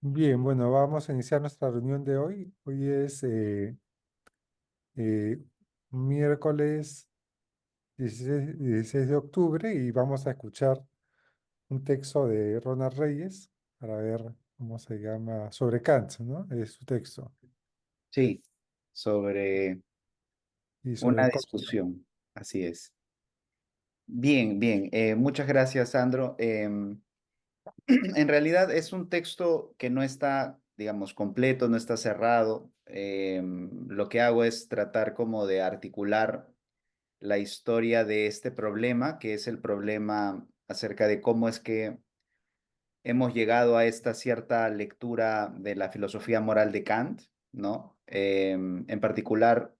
Bien, bueno, vamos a iniciar nuestra reunión de hoy. Hoy es eh, miércoles 16 de octubre y vamos a escuchar un texto de Ronald Reyes para ver cómo se llama, sobre Kant, ¿no? Es su texto. Sí, sobre Y una sobre discusión, así es. Bien, bien, muchas gracias, Sandro. En realidad es un texto que no está, digamos, completo, no está cerrado. Lo que hago es tratar como de articular la historia de este problema, que es el problema acerca de cómo es que hemos llegado a esta cierta lectura de la filosofía moral de Kant, ¿no? En particular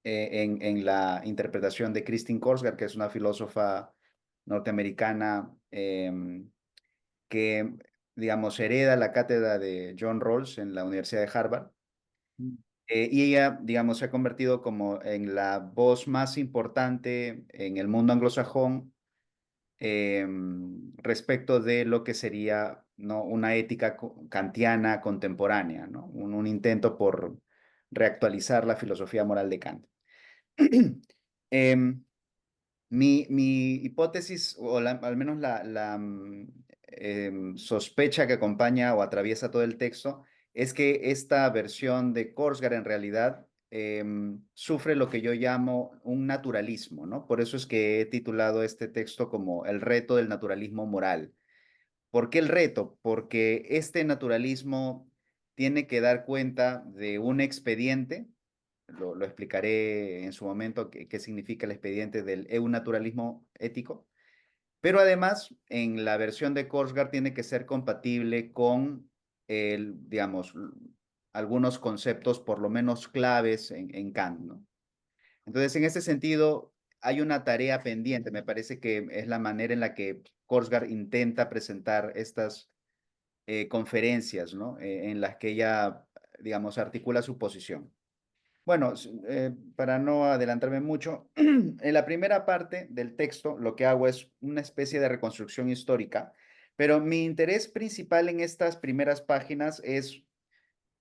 en la interpretación de Christine Korsgaard, que es una filósofa norteamericana que, digamos, hereda la cátedra de John Rawls en la Universidad de Harvard. Y ella, digamos, se ha convertido como en la voz más importante en el mundo anglosajón respecto de lo que sería, ¿no?, una ética kantiana contemporánea, ¿no? Un intento por reactualizar la filosofía moral de Kant. Em, mi hipótesis, o al menos la sospecha que acompaña o atraviesa todo el texto, es que esta versión de Korsgaard en realidad sufre lo que yo llamo un naturalismo, ¿no? Por eso es que he titulado este texto como El reto del naturalismo moral. ¿Por qué el reto? Porque este naturalismo tiene que dar cuenta de un expediente. Lo explicaré en su momento qué significa el expediente del eunaturalismo ético, pero además en la versión de Korsgaard tiene que ser compatible con digamos, algunos conceptos por lo menos claves en Kant, ¿no? Entonces, en ese sentido, hay una tarea pendiente. Me parece que es la manera en la que Korsgaard intenta presentar estas conferencias, ¿no? En las que ella, digamos, articula su posición. Bueno, para no adelantarme mucho, en la primera parte del texto lo que hago es una especie de reconstrucción histórica, pero mi interés principal en estas primeras páginas es,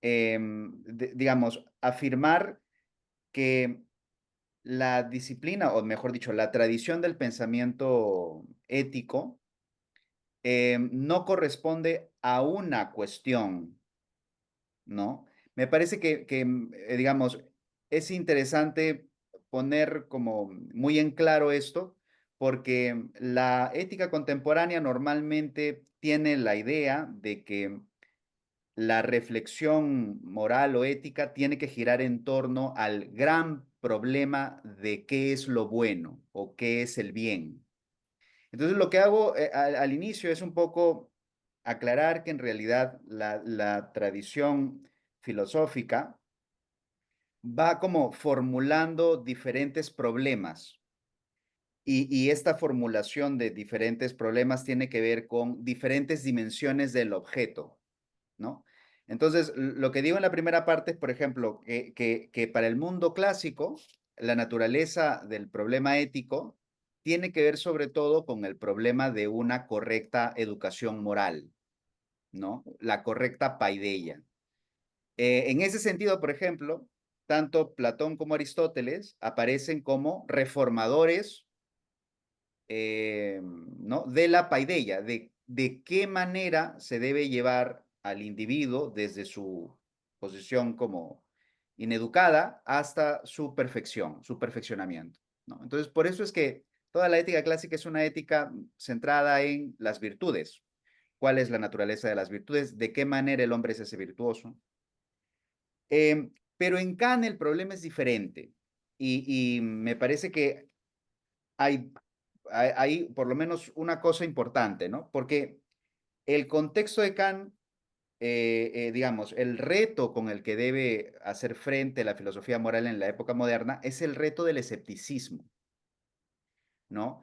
digamos, afirmar que la disciplina, o mejor dicho, la tradición del pensamiento ético no corresponde a una cuestión, ¿no? Me parece que digamos, es interesante poner como muy en claro esto, porque la ética contemporánea normalmente tiene la idea de que la reflexión moral o ética tiene que girar en torno al gran problema de qué es lo bueno o qué es el bien. Entonces, lo que hago al inicio es un poco aclarar que en realidad la tradición filosófica va como formulando diferentes problemas y esta formulación de diferentes problemas tiene que ver con diferentes dimensiones del objeto, ¿no? Entonces, lo que digo en la primera parte es, por ejemplo, que para el mundo clásico, la naturaleza del problema ético tiene que ver sobre todo con el problema de una correcta educación moral, ¿no? La correcta paideia. En ese sentido, por ejemplo, tanto Platón como Aristóteles aparecen como reformadores, ¿no?, de la paideia, de qué manera se debe llevar al individuo desde su posición como ineducada hasta su perfección, su perfeccionamiento, ¿no? Entonces, por eso es que toda la ética clásica es una ética centrada en las virtudes. ¿Cuál es la naturaleza de las virtudes? ¿De qué manera el hombre se hace virtuoso? Pero en Kant el problema es diferente y me parece que hay, hay por lo menos una cosa importante, ¿no? Porque el contexto de Kant, digamos, el reto con el que debe hacer frente la filosofía moral en la época moderna es el reto del escepticismo, ¿no?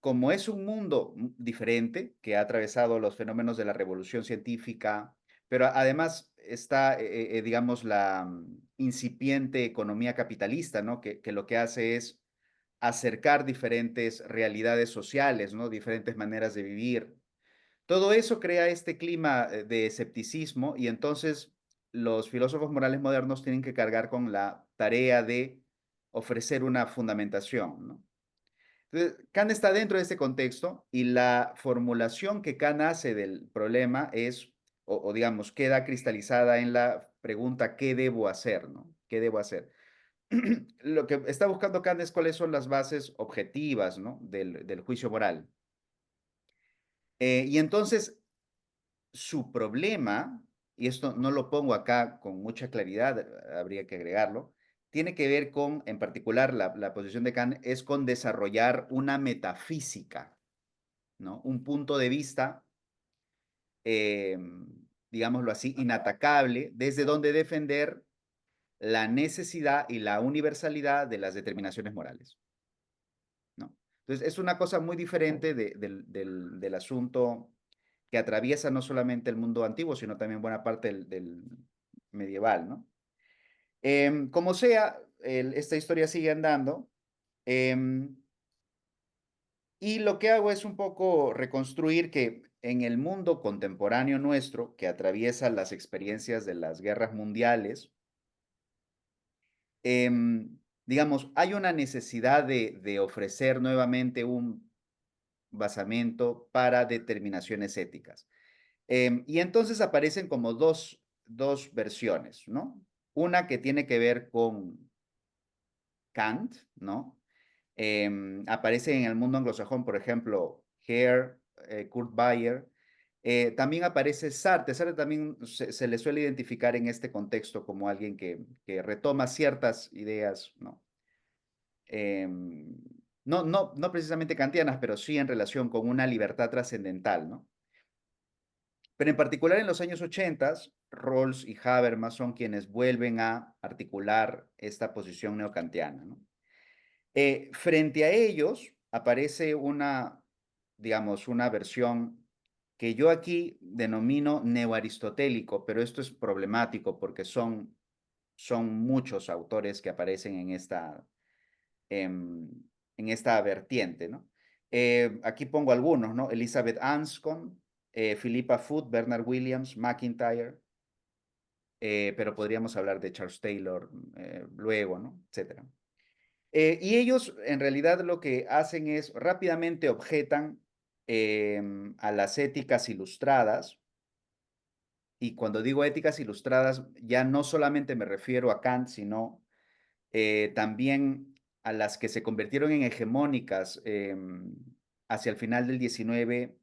Como es un mundo diferente que ha atravesado los fenómenos de la revolución científica, pero además está, digamos, la incipiente economía capitalista, ¿no? Que lo que hace es acercar diferentes realidades sociales, ¿no? Diferentes maneras de vivir. Todo eso crea este clima de escepticismo y entonces los filósofos morales modernos tienen que cargar con la tarea de ofrecer una fundamentación, ¿no? Entonces, Kant está dentro de este contexto y la formulación que Kant hace del problema es, o digamos, queda cristalizada en la pregunta, ¿qué debo hacer? ¿No? ¿Qué debo hacer? Lo que está buscando Kant es cuáles son las bases objetivas, ¿no? del juicio moral. Y entonces, su problema, y esto no lo pongo acá con mucha claridad, habría que agregarlo, tiene que ver con, en particular, la posición de Kant es con desarrollar una metafísica, ¿no? Un punto de vista, eh, digámoslo así, inatacable, desde donde defender la necesidad y la universalidad de las determinaciones morales, ¿no? Entonces, es una cosa muy diferente del asunto que atraviesa no solamente el mundo antiguo, sino también buena parte del medieval, ¿no? Como sea, esta historia sigue andando. em, y lo que hago es un poco reconstruir que en el mundo contemporáneo nuestro, que atraviesa las experiencias de las guerras mundiales, digamos, hay una necesidad de ofrecer nuevamente un basamento para determinaciones éticas. Y entonces aparecen como dos versiones, ¿no? Una que tiene que ver con Kant, ¿no? Aparece en el mundo anglosajón, por ejemplo, Hare, Kurt Bayer. También aparece Sartre. Sartre también se le suele identificar en este contexto como alguien que retoma ciertas ideas, ¿no? No precisamente kantianas, pero sí en relación con una libertad trascendental, ¿no? Pero en particular en los años 80, Rawls y Habermas son quienes vuelven a articular esta posición neocantiana, ¿no? Frente a ellos aparece una, digamos, una versión que yo aquí denomino neoaristotélico, pero esto es problemático porque son muchos autores que aparecen em, en esta vertiente, ¿no? Aquí pongo algunos, ¿no? Elizabeth Anscombe, Philippa Foot, Bernard Williams, McIntyre, pero podríamos hablar de Charles Taylor luego, ¿no? Etcétera. Y ellos en realidad lo que hacen es rápidamente objetan a las éticas ilustradas, y cuando digo éticas ilustradas ya no solamente me refiero a Kant, sino también a las que se convirtieron en hegemónicas hacia el final del 19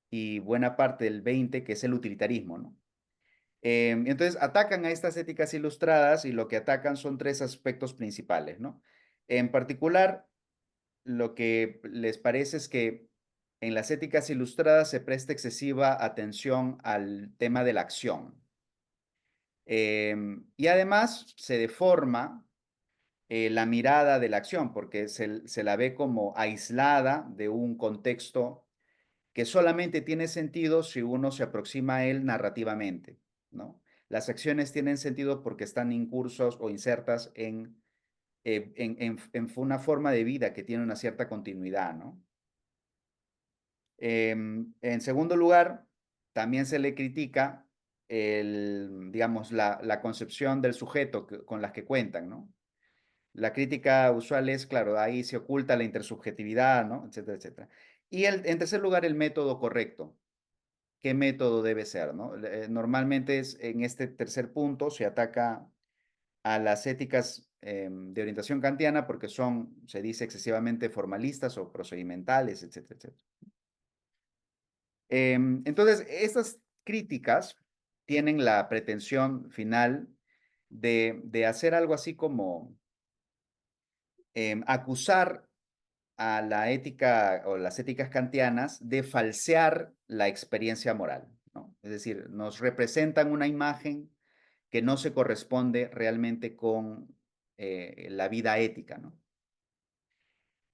y buena parte del 20, que es el utilitarismo, ¿no? Entonces atacan a estas éticas ilustradas y lo que atacan son tres aspectos principales, ¿no? En particular, lo que les parece es que en las éticas ilustradas se presta excesiva atención al tema de la acción. Y además se deforma la mirada de la acción porque se la ve como aislada de un contexto que solamente tiene sentido si uno se aproxima a él narrativamente, ¿no? Las acciones tienen sentido porque están incursos o insertas en una forma de vida que tiene una cierta continuidad, ¿no? En segundo lugar, también se le critica digamos, la concepción del sujeto con las que cuentan, ¿no? La crítica usual es, claro, ahí se oculta la intersubjetividad, ¿no? Etcétera, etcétera. Y en tercer lugar, el método correcto. ¿Qué método debe ser, no? Normalmente en este tercer punto se ataca a las éticas de orientación kantiana porque son, se dice, excesivamente formalistas o procedimentales, etcétera, etcétera. Entonces, estas críticas tienen la pretensión final de hacer algo así como acusar a la ética o las éticas kantianas de falsear la experiencia moral, ¿no? Es decir, nos representan una imagen que no se corresponde realmente con la vida ética, ¿no?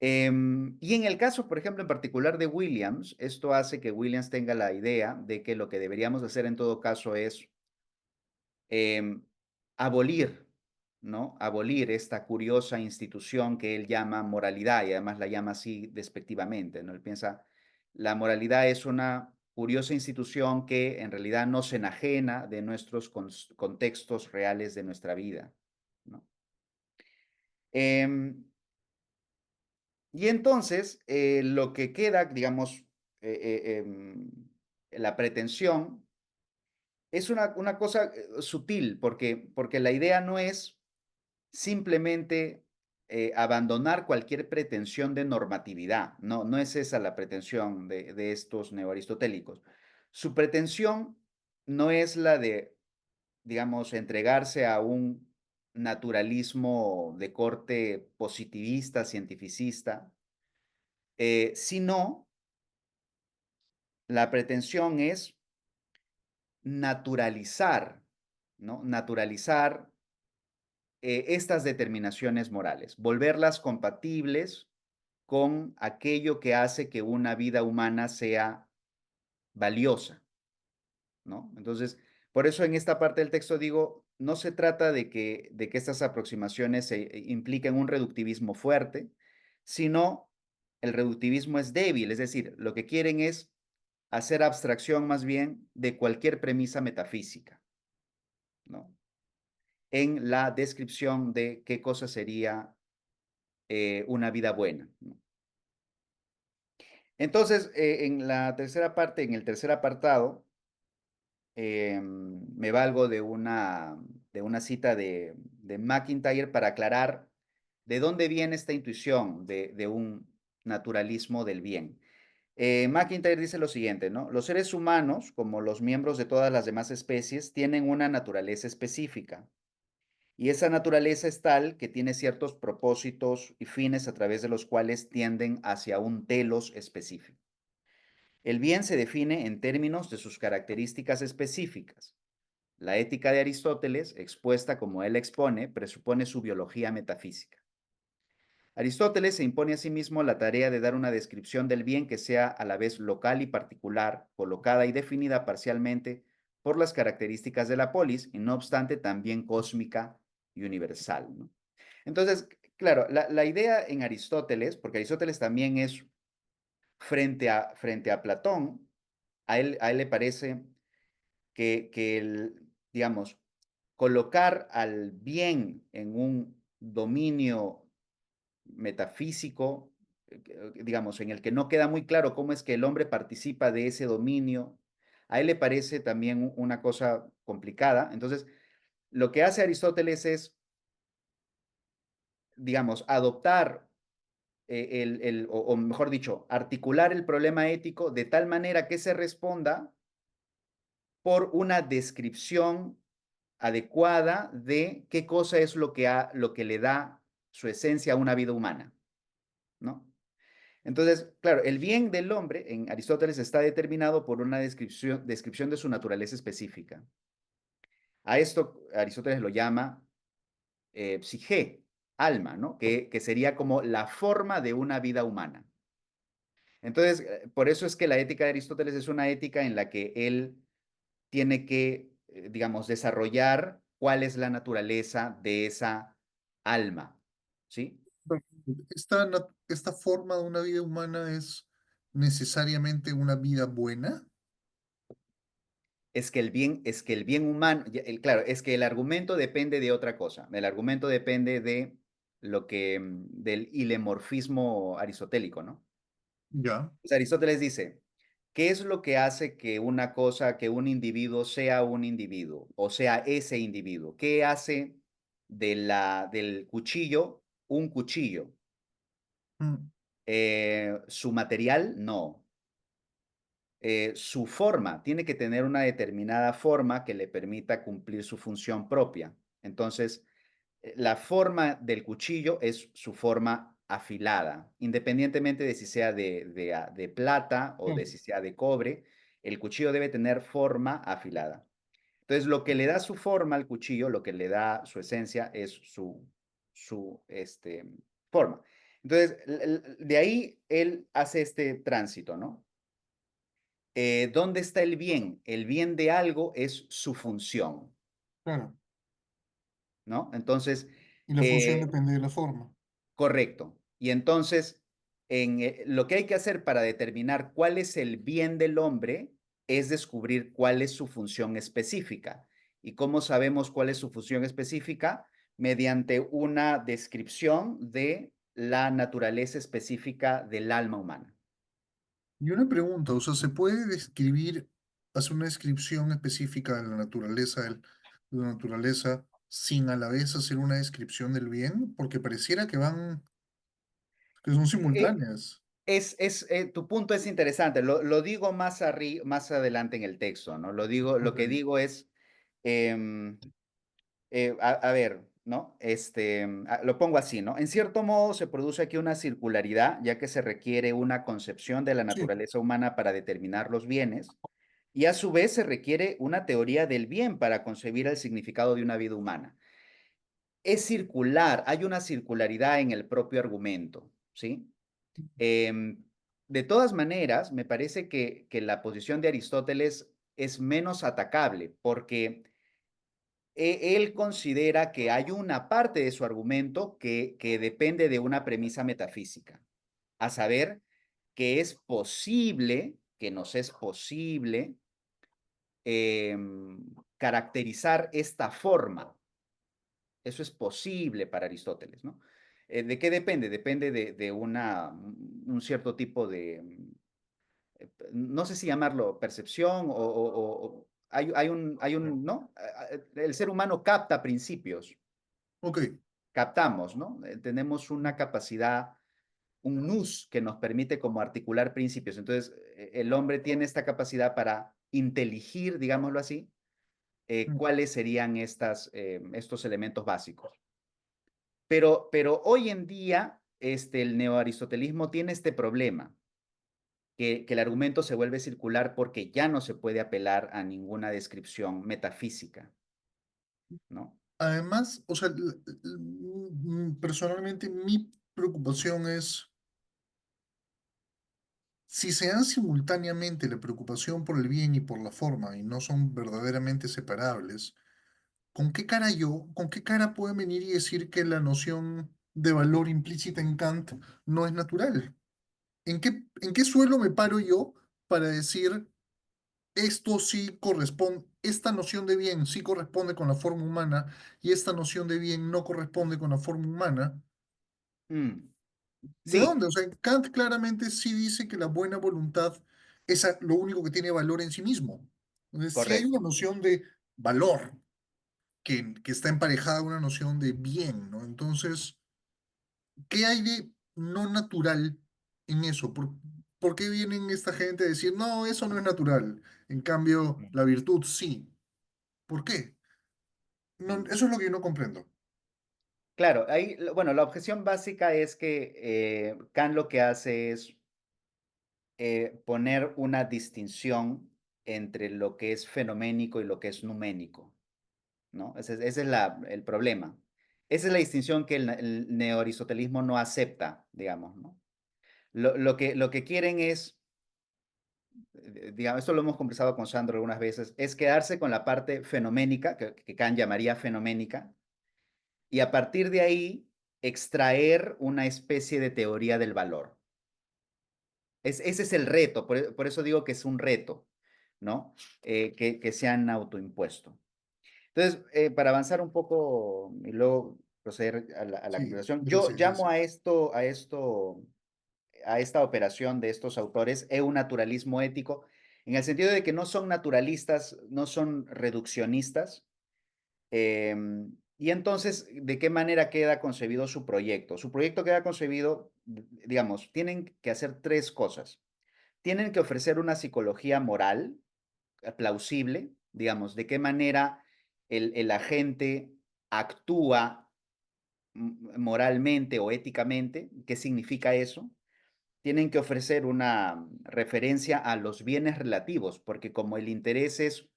Y en el caso, por ejemplo, en particular de Williams, esto hace que Williams tenga la idea de que lo que deberíamos hacer en todo caso es em, abolir, ¿no? Abolir esta curiosa institución que él llama moralidad y además la llama así despectivamente, ¿no? Él piensa, la moralidad es una curiosa institución que en realidad no se enajena de nuestros contextos reales de nuestra vida, ¿no? Em, y entonces, lo que queda, digamos, la pretensión es una cosa sutil, porque la idea no es simplemente abandonar cualquier pretensión de normatividad. No, no es esa la pretensión de estos neoaristotélicos. Su pretensión no es la de, digamos, entregarse a un naturalismo de corte positivista, cientificista, sino la pretensión es naturalizar, ¿no? Naturalizar estas determinaciones morales, volverlas compatibles con aquello que hace que una vida humana sea valiosa, ¿no? Entonces, por eso en esta parte del texto digo, no se trata de que estas aproximaciones impliquen un reductivismo fuerte, sino el reductivismo es débil, es decir, lo que quieren es hacer abstracción más bien de cualquier premisa metafísica, ¿no? En la descripción de qué cosa sería una vida buena, ¿no? Entonces, en la tercera parte, en el tercer apartado, me valgo de una cita de McIntyre para aclarar de dónde viene esta intuición de un naturalismo del bien. McIntyre dice lo siguiente, ¿no? Los seres humanos, como los miembros de todas las demás especies, tienen una naturaleza específica. Y esa naturaleza es tal que tiene ciertos propósitos y fines a través de los cuales tienden hacia un telos específico. El bien se define en términos de sus características específicas. La ética de Aristóteles, expuesta como él expone, presupone su biología metafísica. Aristóteles se impone a sí mismo la tarea de dar una descripción del bien que sea a la vez local y particular, colocada y definida parcialmente por las características de la polis, y no obstante también cósmica y universal, ¿no? Entonces, claro, la idea en Aristóteles, porque Aristóteles también es frente a Platón, a él le parece que digamos, colocar al bien en un dominio metafísico, digamos, en el que no queda muy claro cómo es que el hombre participa de ese dominio, a él le parece también una cosa complicada. Entonces, lo que hace Aristóteles es, digamos, adoptar o mejor dicho, articular el problema ético de tal manera que se responda por una descripción adecuada de qué cosa es lo que le da su esencia a una vida humana, ¿no? Entonces, claro, el bien del hombre en Aristóteles está determinado por una descripción de su naturaleza específica. A esto Aristóteles lo llama psique, alma, ¿no? Que sería como la forma de una vida humana. Entonces, por eso es que la ética de Aristóteles es una ética en la que él tiene que, digamos, desarrollar cuál es la naturaleza de esa alma, ¿sí? Pero, ¿esta forma de una vida humana es necesariamente una vida buena? Es que el bien humano, claro, es que el argumento depende de otra cosa. El argumento depende del ilemorfismo aristotélico, ¿no? Ya. Pues Aristóteles dice, ¿qué es lo que hace que una cosa, que un individuo sea un individuo, o sea ese individuo? ¿Qué hace del cuchillo un cuchillo? Mm, Su material, no. Su forma, tiene que tener una determinada forma que le permita cumplir su función propia. Entonces, la forma del cuchillo es su forma afilada, independientemente de si sea de plata o de mm, si sea de cobre, el cuchillo debe tener forma afilada. Entonces, lo que le da su forma al cuchillo, lo que le da su esencia es su forma. Entonces, de ahí él hace este tránsito, ¿no? ¿Dónde está el bien? El bien de algo es su función, claro. ¿no? Entonces, Y la función eh, depende de la forma. correcto. Y entonces, lo que hay que hacer para determinar cuál es el bien del hombre es descubrir cuál es su función específica. ¿Y cómo sabemos cuál es su función específica? Mediante una descripción de la naturaleza específica del alma humana. Y una pregunta, o sea, ¿se puede describir, hacer una descripción específica de la naturaleza, de la naturaleza, sin a la vez hacer una descripción del bien? Porque pareciera que son Eh, simultáneas. Tu punto es interesante, lo digo más adelante en el texto, ¿no? Lo Ok, que digo es, em, a ver, ¿no? Lo pongo así, ¿no? En cierto modo se produce aquí una circularidad, ya que se requiere una concepción de la sí. naturaleza humana para determinar los bienes, y a su vez se requiere una teoría del bien para concebir el significado de una vida humana. Es circular, hay una circularidad en el propio argumento, ¿sí? Em, de todas maneras, me parece que la posición de Aristóteles es menos atacable porque él considera que hay una parte de su argumento que depende de una premisa metafísica, a saber, que es posible, que nos es posible caracterizar esta forma. Eso es posible para Aristóteles, ¿no? ¿De qué depende? Depende de un cierto tipo de, no sé si llamarlo percepción ¿no? El ser humano capta principios, Ok, captamos, ¿no? Tenemos una capacidad, un nous que nos permite como articular principios. Entonces, el hombre tiene esta capacidad para inteligir, digámoslo así, cuáles serían estos elementos básicos. Pero hoy en día, el neoaristotelismo tiene este problema, que el argumento se vuelve circular porque ya no se puede apelar a ninguna descripción metafísica, ¿no? además, o sea, personalmente mi preocupación es, si se dan simultáneamente la preocupación por el bien y por la forma y no son verdaderamente separables, con qué cara pueden venir y decir que la noción de valor implícita en Kant no es natural? En qué suelo me paro yo para decir esto sí corresponde, esta noción de bien sí corresponde con la forma humana y esta noción de bien no corresponde con la forma humana? Mm, ¿De sí, dónde? O sea, Kant claramente sí dice que la buena voluntad es lo único que tiene valor en sí mismo. Entonces, sí hay una correcto. noción de valor que está emparejada a una noción de bien, ¿no? Entonces, ¿qué hay de no natural en eso? ¿Por qué vienen esta gente a decir, no, eso no es natural? En cambio, Mm, la virtud sí. ¿Por qué? No, mm. eso es lo que yo no comprendo. Claro, bueno, la objeción básica es que Kant lo que hace es poner una distinción entre lo que es fenoménico y lo que es numénico, ¿no? Ese es el problema. Esa es la distinción que el neoaristotelismo no acepta, digamos, ¿no? Lo que quieren es, digamos, esto lo hemos conversado con Sandro algunas veces, es quedarse con la parte fenoménica, que Kant llamaría fenoménica, y a partir de ahí extraer una especie de teoría del valor. Ese es el reto, por eso digo que es un reto, ¿no? Que se han autoimpuesto. Entonces, para avanzar un poco y luego proceder a la Sí, conversación, yo gracias, llamo gracias. a esta operación de estos autores eunaturalismo ético, en el sentido de que no son naturalistas, no son reduccionistas. Y entonces, ¿de qué manera queda concebido su proyecto? Su proyecto queda concebido, digamos, tienen que hacer tres cosas. Tienen que ofrecer una psicología moral plausible, digamos, de qué manera el agente actúa moralmente o éticamente, qué significa eso. Tienen que ofrecer una referencia a los bienes relativos, porque como el interés es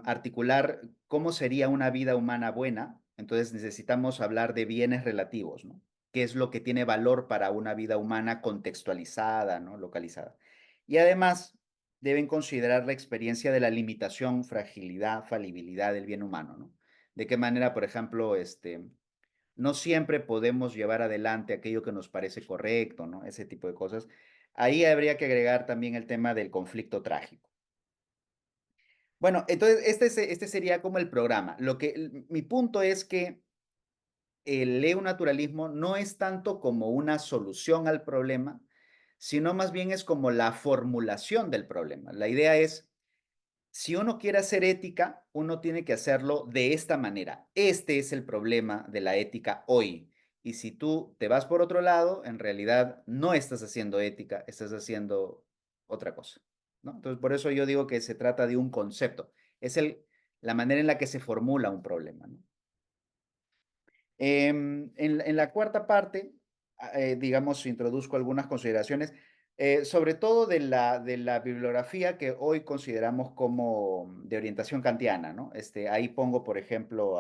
articular cómo sería una vida humana buena, entonces necesitamos hablar de bienes relativos, ¿no? ¿Qué es lo que tiene valor para una vida humana contextualizada, ¿no? Localizada. Y además deben considerar la experiencia de la limitación, fragilidad, falibilidad del bien humano, ¿no? De qué manera, por ejemplo, no siempre podemos llevar adelante aquello que nos parece correcto, ¿no? Ese tipo de cosas. Ahí habría que agregar también el tema del conflicto trágico. Bueno, entonces este sería como el programa. Mi punto es que el neonaturalismo no es tanto como una solución al problema, sino más bien es como la formulación del problema. La idea es, si uno quiere hacer ética, uno tiene que hacerlo de esta manera. Este es el problema de la ética hoy. Y si tú te vas por otro lado, en realidad no estás haciendo ética, estás haciendo otra cosa, ¿no? Entonces, por eso yo digo que se trata de un concepto. Es la manera en la que se formula un problema, ¿no? En la cuarta parte, digamos, introduzco algunas consideraciones, sobre todo de la bibliografía que hoy consideramos como de orientación kantiana, ¿no? Ahí pongo, por ejemplo,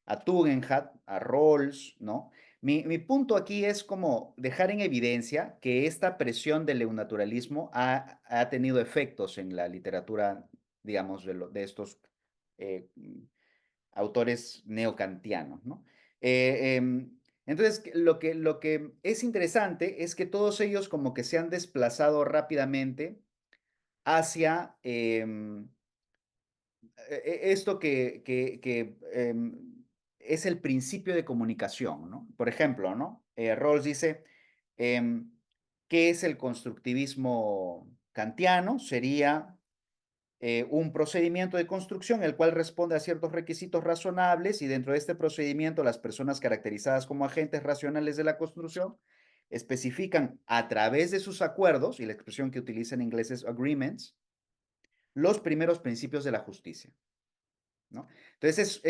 a Tugendhat, a Rawls, ¿no? Mi punto aquí es como dejar en evidencia que esta presión del naturalismo ha tenido efectos en la literatura, digamos, de estos eh, autores neocantianos, ¿no? Entonces, lo que es interesante es que todos ellos como que se han desplazado rápidamente hacia esto es el principio de comunicación, ¿no? Por ejemplo, ¿no? Rawls dice, em, ¿qué es el constructivismo kantiano? Sería un procedimiento de construcción el cual responde a ciertos requisitos razonables y dentro de este procedimiento las personas caracterizadas como agentes racionales de la construcción especifican a través de sus acuerdos, y la expresión que utiliza en inglés es agreements, los primeros principios de la justicia, ¿no? Entonces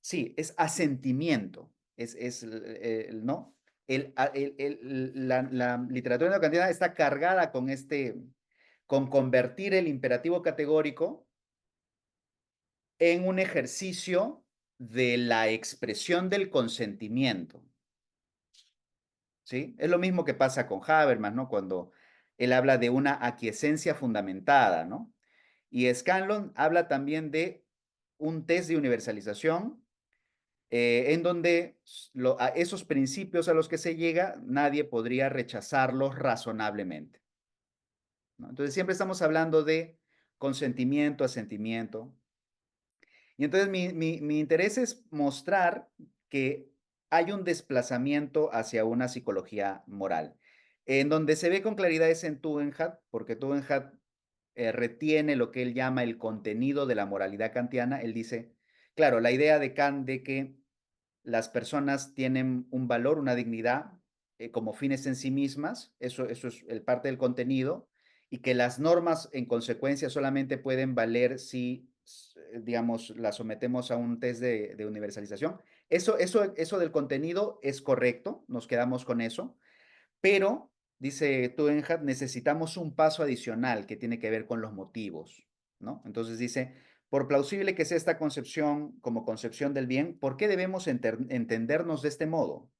sí, es asentimiento, ¿no? La literatura neocantiana está cargada con convertir el imperativo categórico en un ejercicio de la expresión del consentimiento, ¿sí? Es lo mismo que pasa con Habermas, ¿no? Cuando él habla de una aquiescencia fundamentada, ¿no? Y Scanlon habla también de un test de universalización en donde a esos principios a los que se llega, nadie podría rechazarlos razonablemente, ¿no? Entonces siempre estamos hablando de consentimiento, asentimiento. Y entonces mi interés es mostrar que hay un desplazamiento hacia una psicología moral. En donde se ve con claridad es en Tugendhat, porque Tugendhat retiene lo que él llama el contenido de la moralidad kantiana. Él dice, claro, la idea de Kant de que las personas tienen un valor, una dignidad como fines en sí mismas, eso es el parte del contenido, y que las normas en consecuencia solamente pueden valer si, digamos, las sometemos a un test de universalización. Eso del contenido es correcto, nos quedamos con eso, pero, dice Tugendhat, necesitamos un paso adicional que tiene que ver con los motivos, ¿no? Entonces dice, por plausible que sea esta concepción como concepción del bien, ¿por qué debemos entendernos de este modo?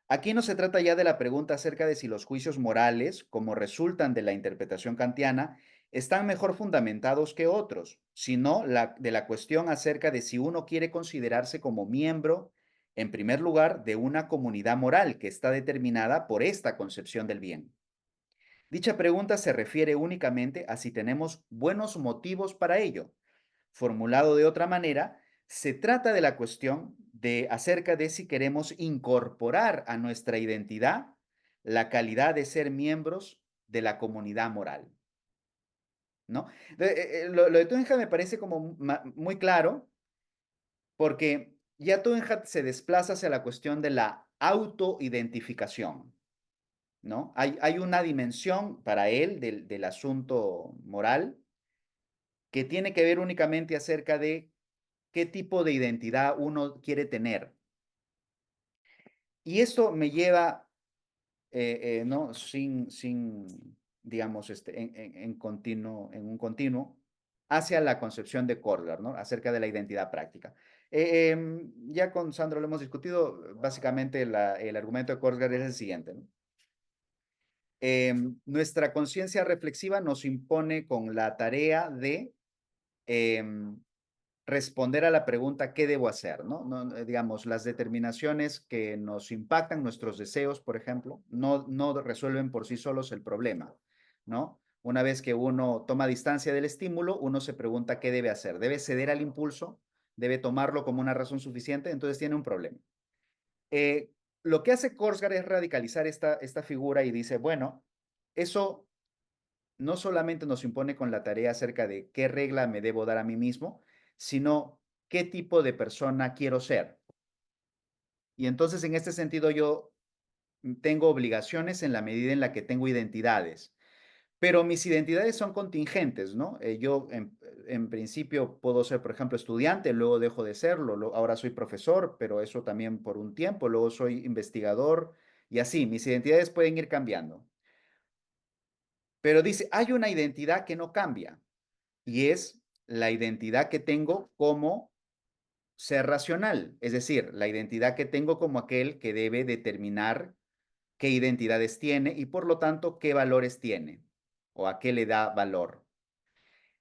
Aquí no se trata ya de la pregunta acerca de si los juicios morales, como resultan de la interpretación kantiana, están mejor fundamentados que otros, sino de la cuestión acerca de si uno quiere considerarse como miembro, en primer lugar, de una comunidad moral que está determinada por esta concepción del bien. Dicha pregunta se refiere únicamente a si tenemos buenos motivos para ello. Formulado de otra manera, se trata de la cuestión acerca de si queremos incorporar a nuestra identidad la calidad de ser miembros de la comunidad moral, ¿no? Lo de Tugendhat me parece como muy claro porque ya Tugendhat se desplaza hacia la cuestión de la autoidentificación, ¿no? Hay una dimensión para él del asunto moral que tiene que ver únicamente acerca de qué tipo de identidad uno quiere tener. Y esto me lleva, ¿no? Digamos, en un continuo, hacia la concepción de Kordler, ¿no? Acerca de la identidad práctica. Ya con Sandro lo hemos discutido, básicamente el argumento de Kordler es el siguiente, ¿no? Nuestra conciencia reflexiva nos impone con la tarea de responder a la pregunta ¿qué debo hacer? ¿No? Digamos, las determinaciones que nos impactan, nuestros deseos, por ejemplo, no resuelven por sí solos el problema, ¿no? Una vez que uno toma distancia del estímulo, uno se pregunta qué debe hacer. ¿Debe ceder al impulso? ¿Debe tomarlo como una razón suficiente? Entonces tiene un problema. Lo que hace Korsgaard es radicalizar esta figura y dice, bueno, eso no solamente nos impone con la tarea acerca de qué regla me debo dar a mí mismo, sino qué tipo de persona quiero ser. Y entonces en este sentido yo tengo obligaciones en la medida en la que tengo identidades. Pero mis identidades son contingentes, ¿no? Yo en principio puedo ser, por ejemplo, estudiante, luego dejo de serlo, ahora soy profesor, pero eso también por un tiempo, luego soy investigador y así, mis identidades pueden ir cambiando. Pero dice, hay una identidad que no cambia y es la identidad que tengo como ser racional, es decir, la identidad que tengo como aquel que debe determinar qué identidades tiene y por lo tanto qué valores tiene o a qué le da valor.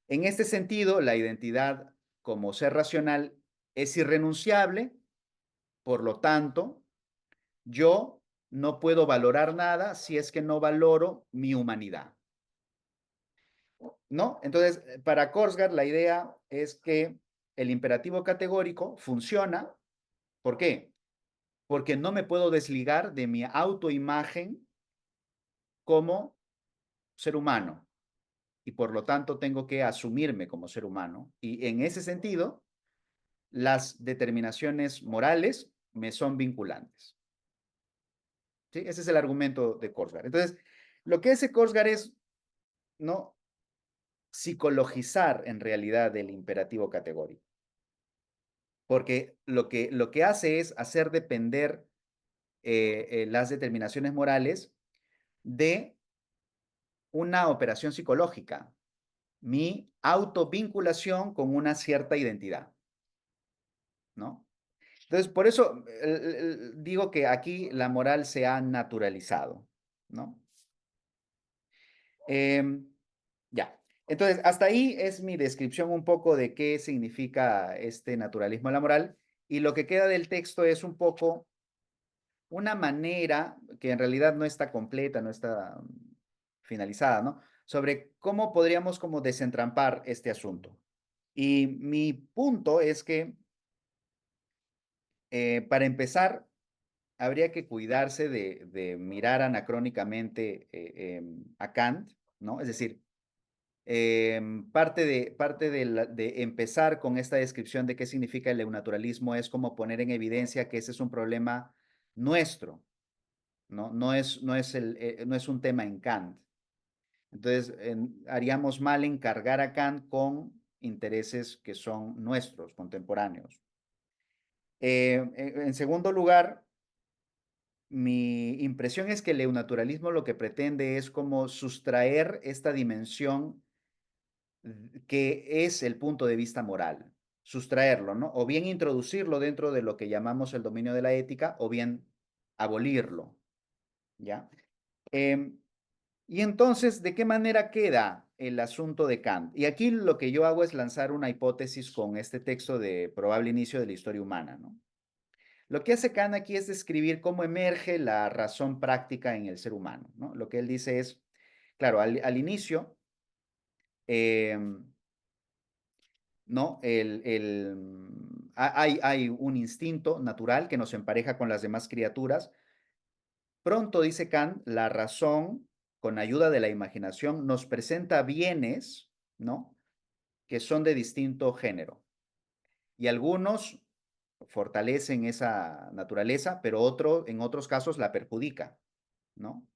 En este sentido, la identidad como ser racional es irrenunciable, por lo tanto, yo no puedo valorar nada si es que no valoro mi humanidad. ¿No? Entonces, para Korsgaard, la idea es que el imperativo categórico funciona. ¿Por qué? Porque no me puedo desligar de mi autoimagen como ser humano y por lo tanto tengo que asumirme como ser humano. Y en ese sentido, las determinaciones morales me son vinculantes. ¿Sí? Ese es el argumento de Korsgaard. Entonces, lo que hace Korsgaard es, ¿no?, psicologizar en realidad el imperativo categórico. Porque lo que hace es hacer depender las determinaciones morales de una operación psicológica, mi autovinculación con una cierta identidad, ¿no? Entonces, por eso digo que aquí la moral se ha naturalizado, ¿no? Ya. Entonces, hasta ahí es mi descripción un poco de qué significa este naturalismo de la moral. Y lo que queda del texto es un poco una manera, que en realidad no está completa, no está finalizada, ¿no? Sobre cómo podríamos como desentrampar este asunto. Y mi punto es que, para empezar, habría que cuidarse de mirar anacrónicamente a Kant, ¿no? Es decir, parte de empezar con esta descripción de qué significa el eunaturalismo es como poner en evidencia que ese es un problema nuestro, ¿no? No es un tema en Kant. Entonces, haríamos mal en cargar a Kant con intereses que son nuestros, contemporáneos. En segundo lugar, mi impresión es que el eunaturalismo lo que pretende es como sustraer esta dimensión que es el punto de vista moral, sustraerlo, ¿no? O bien introducirlo dentro de lo que llamamos el dominio de la ética, o bien abolirlo, ¿ya? Y entonces, ¿de qué manera queda el asunto de Kant? Y aquí lo que yo hago es lanzar una hipótesis con este texto de probable inicio de la historia humana, ¿no? Lo que hace Kant aquí es describir cómo emerge la razón práctica en el ser humano, ¿no? Lo que él dice es, claro, al inicio, ¿no? Hay un instinto natural que nos empareja con las demás criaturas. Pronto, dice Kant, la razón, con ayuda de la imaginación, nos presenta bienes, ¿no?, que son de distinto género. Y algunos fortalecen esa naturaleza, pero en otros casos la perjudica, ¿no?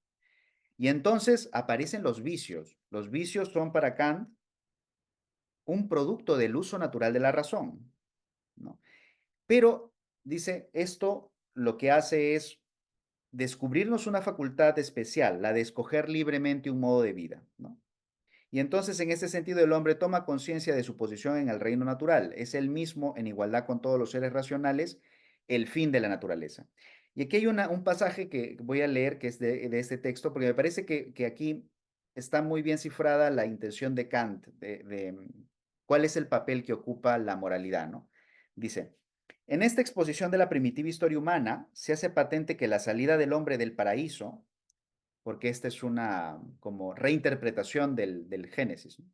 Y entonces aparecen los vicios. Los vicios son para Kant un producto del uso natural de la razón, ¿no? Pero, dice, esto lo que hace es descubrirnos una facultad especial, la de escoger libremente un modo de vida, ¿no? Y entonces, en ese sentido, el hombre toma conciencia de su posición en el reino natural. Es él mismo, en igualdad con todos los seres racionales, el fin de la naturaleza. Y aquí hay un pasaje que voy a leer, que es de este texto, porque me parece que aquí está muy bien cifrada la intención de Kant, cuál es el papel que ocupa la moralidad, ¿no? Dice, en esta exposición de la primitiva historia humana, se hace patente que la salida del hombre del paraíso, porque esta es una como reinterpretación del Génesis, ¿no?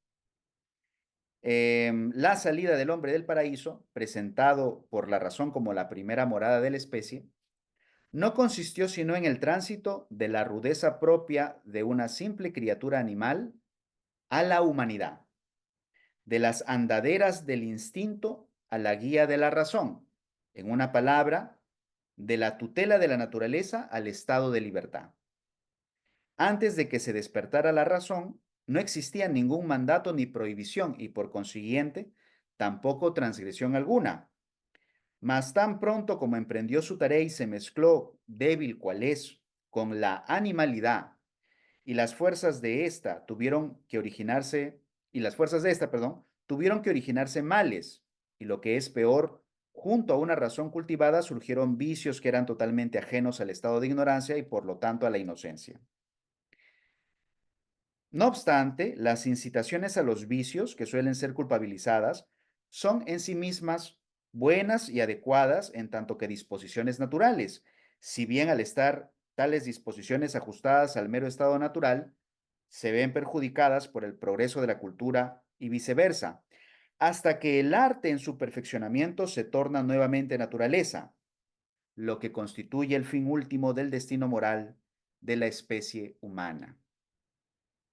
La salida del hombre del paraíso, presentado por la razón como la primera morada de la especie, no consistió sino en el tránsito de la rudeza propia de una simple criatura animal a la humanidad, de las andaderas del instinto a la guía de la razón, en una palabra, de la tutela de la naturaleza al estado de libertad. Antes de que se despertara la razón, no existía ningún mandato ni prohibición y por consiguiente tampoco transgresión alguna. Mas tan pronto como emprendió su tarea y se mezcló, débil cual es, con la animalidad y las fuerzas de esta tuvieron que originarse, y las fuerzas de esta, perdón, tuvieron que originarse males, y lo que es peor, junto a una razón cultivada surgieron vicios que eran totalmente ajenos al estado de ignorancia y por lo tanto a la inocencia. No obstante, las incitaciones a los vicios, que suelen ser culpabilizadas, son en sí mismas buenas y adecuadas en tanto que disposiciones naturales, si bien al estar tales disposiciones ajustadas al mero estado natural, se ven perjudicadas por el progreso de la cultura y viceversa, hasta que el arte en su perfeccionamiento se torna nuevamente naturaleza, lo que constituye el fin último del destino moral de la especie humana,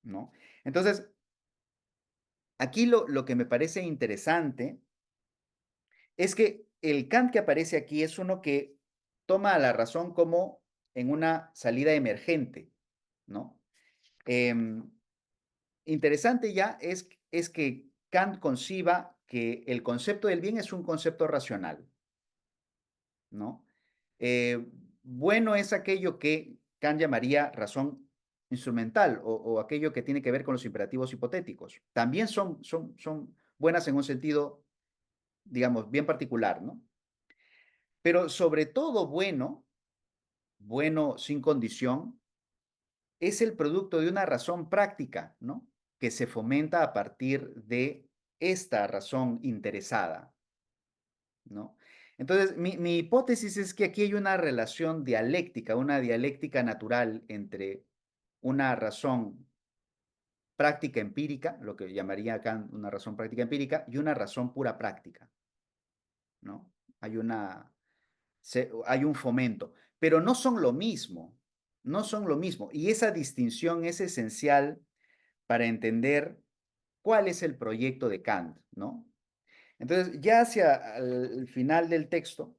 ¿no? Entonces, aquí lo que me parece interesante es que el Kant que aparece aquí es uno que toma a la razón como en una salida emergente, ¿no? Em, interesante ya es que Kant conciba que el concepto del bien es un concepto racional, ¿no? Eh, bueno es aquello que Kant llamaría razón instrumental o aquello que tiene que ver con los imperativos hipotéticos. También son buenas en un sentido, digamos, bien particular, ¿no? Pero sobre todo bueno sin condición, es el producto de una razón práctica, ¿no? Que se fomenta a partir de esta razón interesada, ¿no? Entonces, mi hipótesis es que aquí hay una relación dialéctica, una dialéctica natural entre una razón práctica empírica, lo que llamaría acá una razón práctica empírica, y una razón pura práctica, ¿no? Hay hay un fomento, pero no son lo mismo, no son lo mismo. Y esa distinción es esencial para entender cuál es el proyecto de Kant, ¿no? Entonces, ya hacia el final del texto,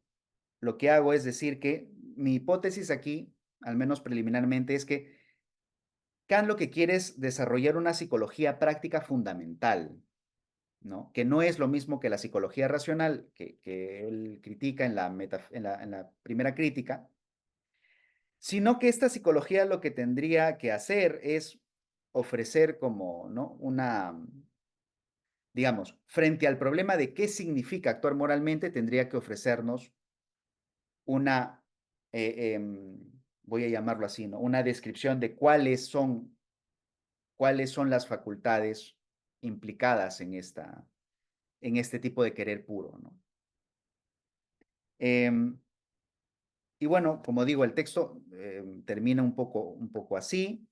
lo que hago es decir que mi hipótesis aquí, al menos preliminarmente, es que Kant lo que quiere es desarrollar una psicología práctica fundamental, ¿no? Que no es lo mismo que la psicología racional que él critica en la primera crítica, sino que esta psicología lo que tendría que hacer es ofrecer como, ¿no? Digamos, frente al problema de qué significa actuar moralmente, tendría que ofrecernos una, voy a llamarlo así, ¿no? Una descripción de cuáles son las facultades implicadas en este tipo de querer puro, ¿no? Y bueno, como digo, el texto termina un poco así.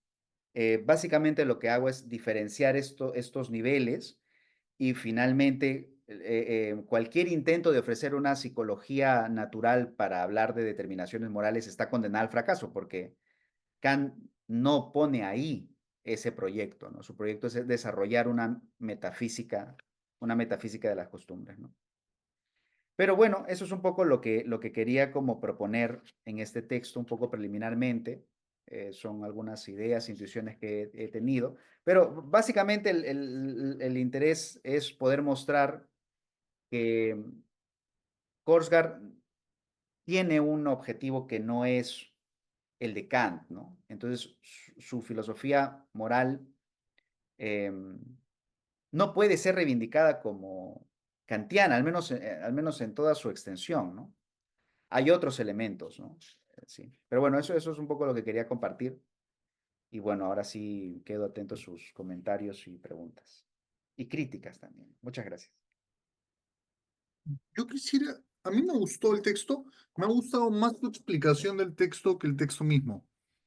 Básicamente lo que hago es diferenciar estos niveles y finalmente cualquier intento de ofrecer una psicología natural para hablar de determinaciones morales está condenado al fracaso porque Kant no pone ahí ese proyecto, ¿no? Su proyecto es desarrollar una metafísica de las costumbres, ¿no? Pero bueno, eso es un poco lo que quería como proponer en este texto, un poco preliminarmente. Son algunas ideas, intuiciones que he tenido, pero básicamente el interés es poder mostrar que Korsgaard tiene un objetivo que no es el de Kant, ¿no? Entonces, su filosofía moral no puede ser reivindicada como kantiana, al menos en toda su extensión, ¿no? Hay otros elementos, ¿no? Sí. Pero bueno, eso es un poco lo que quería compartir. Y bueno, ahora sí quedo atento a sus comentarios y preguntas. Y críticas también. Muchas gracias. Yo quisiera, a mí me gustó el texto, me ha gustado más tu explicación del texto que el texto mismo.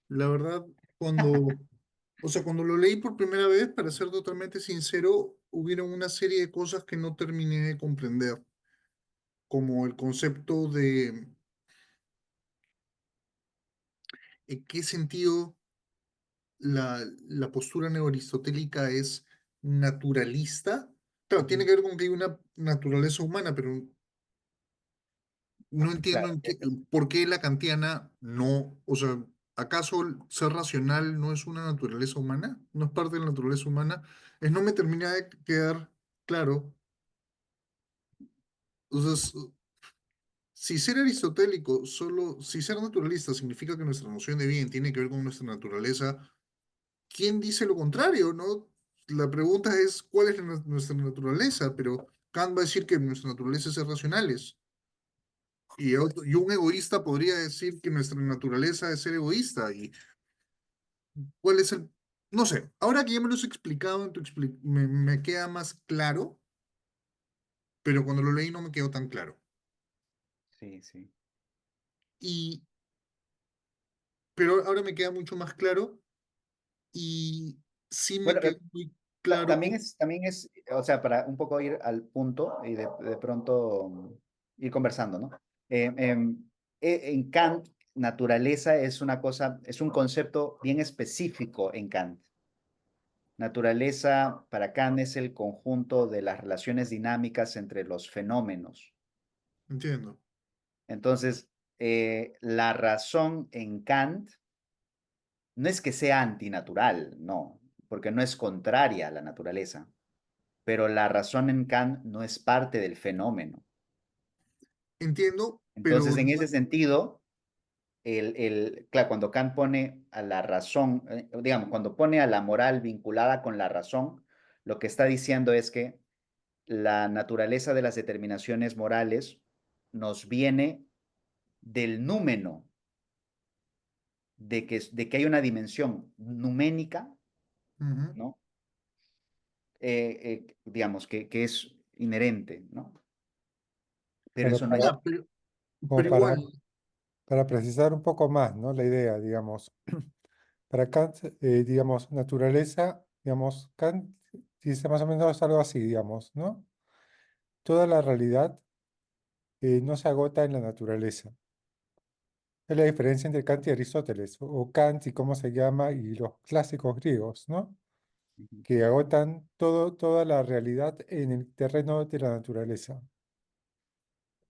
La verdad, cuando, o sea, cuando lo leí por primera vez, para ser totalmente sincero, hubieron una serie de cosas que no terminé de comprender, como el concepto de en qué sentido la postura neoaristotélica es naturalista. Claro, tiene Ujú. que ver con que hay una naturaleza humana, pero no entiendo Claro, por qué la kantiana no. O sea, ¿acaso el ser racional no es una naturaleza humana? ¿No es parte de la naturaleza humana? No me termina de quedar claro. O sea, si ser aristotélico, si ser naturalista significa que nuestra noción de bien tiene que ver con nuestra naturaleza, ¿quién dice lo contrario, no? La pregunta es, ¿cuál es nuestra naturaleza? Pero Kant va a decir que nuestra naturaleza es ser racionales. Y un egoísta podría decir que nuestra naturaleza es ser egoísta. ¿Y cuál es el...? No sé, ahora que ya me lo has explicado, me queda más claro, pero cuando lo leí no me quedó tan claro. sí, sí. Y, pero ahora me queda mucho más claro y sí me Bueno, quedó muy claro. también es, o sea, para un poco ir al punto y de pronto ir conversando, ¿no? En Kant, naturaleza es una cosa, es un concepto bien específico en Kant. Naturaleza para Kant es el conjunto de las relaciones dinámicas entre los fenómenos. Entiendo. Entonces, la razón en Kant no es que sea antinatural, no, porque no es contraria a la naturaleza, pero la razón en Kant no es parte del fenómeno. Entiendo, pero Entonces, en ese sentido, claro, cuando Kant pone a la razón, digamos, cuando pone a la moral vinculada con la razón, lo que está diciendo es que la naturaleza de las determinaciones morales nos viene del númeno, de que hay una dimensión numénica, ujú. ¿no? Digamos, que es inherente, ¿no? Pero Claro, eso no es... Ya, como pero igual, para precisar un poco más, ¿no? La idea, digamos, para Kant, digamos, naturaleza, digamos, Kant dice más o menos algo así, digamos, ¿no? Toda la realidad no se agota en la naturaleza. Es la diferencia entre Kant y Aristóteles, o Kant y cómo se llama, y los clásicos griegos, ¿no? Que agotan toda la realidad en el terreno de la naturaleza.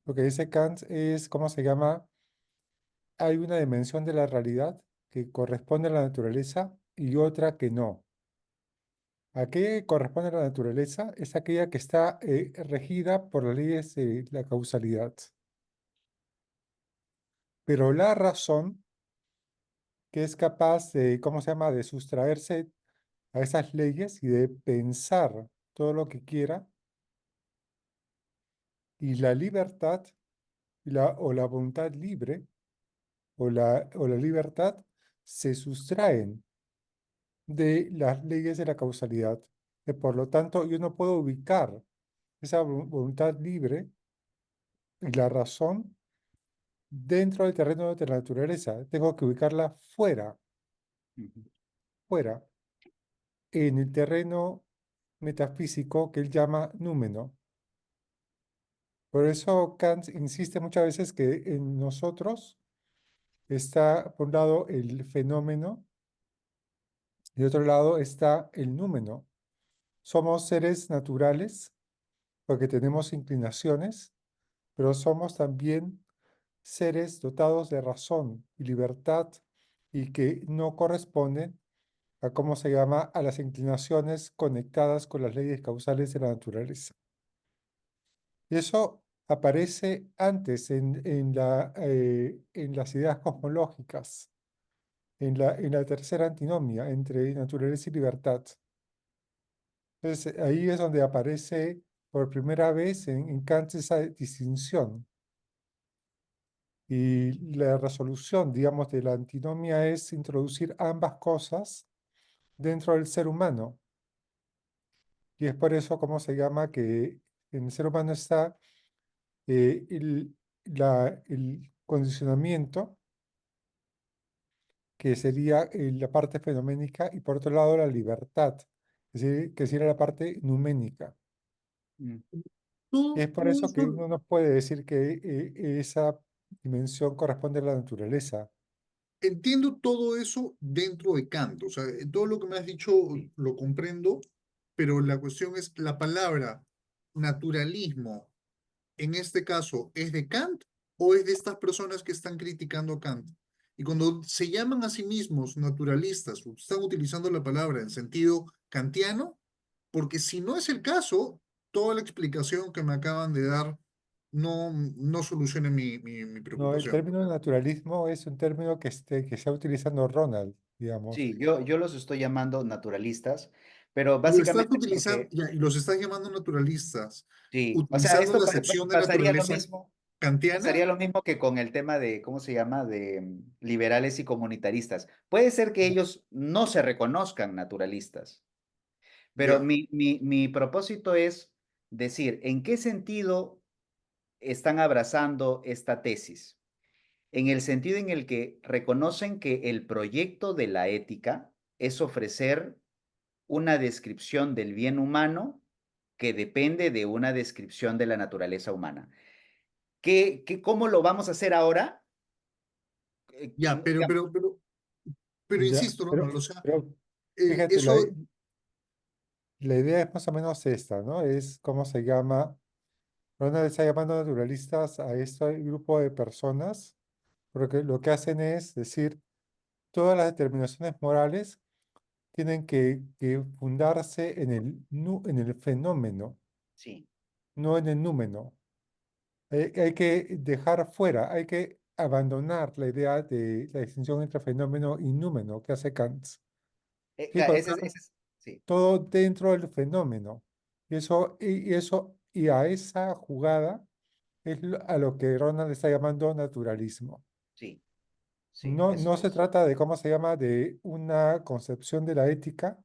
Lo que dice Kant es, ¿cómo se llama? Hay una dimensión de la realidad que corresponde a la naturaleza y otra que no. Aquella que corresponde a la naturaleza es aquella que está regida por las leyes de la causalidad. Pero la razón, que es capaz de, ¿cómo se llama?, de sustraerse a esas leyes y de pensar todo lo que quiera, y la libertad o la voluntad libre o la libertad se sustraen de las leyes de la causalidad. Por lo tanto, yo no puedo ubicar esa voluntad libre y la razón dentro del terreno de la naturaleza. Tengo que ubicarla fuera, fuera, en el terreno metafísico que él llama númeno. Por eso Kant insiste muchas veces que en nosotros está, por un lado, el fenómeno y de otro lado está el númeno. Somos seres naturales porque tenemos inclinaciones, pero somos también seres dotados de razón y libertad y que no corresponden a cómo se llama a las inclinaciones conectadas con las leyes causales de la naturaleza. Y eso aparece antes en las ideas cosmológicas, en la tercera antinomia entre naturaleza y libertad. Entonces, ahí es donde aparece por primera vez en Kant esa distinción. Y la resolución, digamos, de la antinomia es introducir ambas cosas dentro del ser humano. Y es por eso, como se llama, que en el ser humano está el condicionamiento, que sería la parte fenoménica, y por otro lado la libertad, que sería la parte numénica. Mm. Y Todo, es por todo eso que eso uno no puede decir que esa dimensión corresponde a la naturaleza. entiendo todo eso dentro de Kant, o sea, todo lo que me has dicho Sí. lo comprendo, pero la cuestión es, la palabra naturalismo, en este caso, ¿es de Kant o es de estas personas que están criticando a Kant? Y cuando se llaman a sí mismos naturalistas, están utilizando la palabra en sentido kantiano, porque si no es el caso, toda la explicación que me acaban de dar no soluciona mi No, el preocupación. término naturalismo es un término que está utilizando Ronald, digamos. Sí, yo los estoy llamando naturalistas, pero Lo estás básicamente utilizando, porque, ya, y los estás llamando naturalistas, sí, o sea, utilizando esto la acepción de pasaría lo naturaleza mismo, kantiana. pasaría lo mismo que con el tema de, ¿cómo se llama?, de liberales y comunitaristas. Puede ser que ellos no se reconozcan naturalistas, pero Ya. mi propósito es decir, ¿en qué sentido están abrazando esta tesis? En el sentido en el que reconocen que el proyecto de la ética es ofrecer una descripción del bien humano que depende de una descripción de la naturaleza humana. ¿Cómo lo vamos a hacer ahora? Ya, Digamos, pero Ya, insisto, Ronald, o sea, pero fíjate, eso, la idea es más o menos esta, ¿no? Es cómo se llama. Ronald está llamando naturalistas a este grupo de personas, porque lo que hacen es decir, todas las determinaciones morales tienen que fundarse en en el fenómeno, sí, no en el númeno. Hay que dejar fuera, hay que abandonar la idea de la distinción entre fenómeno y númeno que hace Kant y colocar sí, todo dentro del fenómeno. Y a esa jugada es a lo que Ronald está llamando naturalismo. sí, sí, No, eso no se es, trata de cómo se llama de una concepción de la ética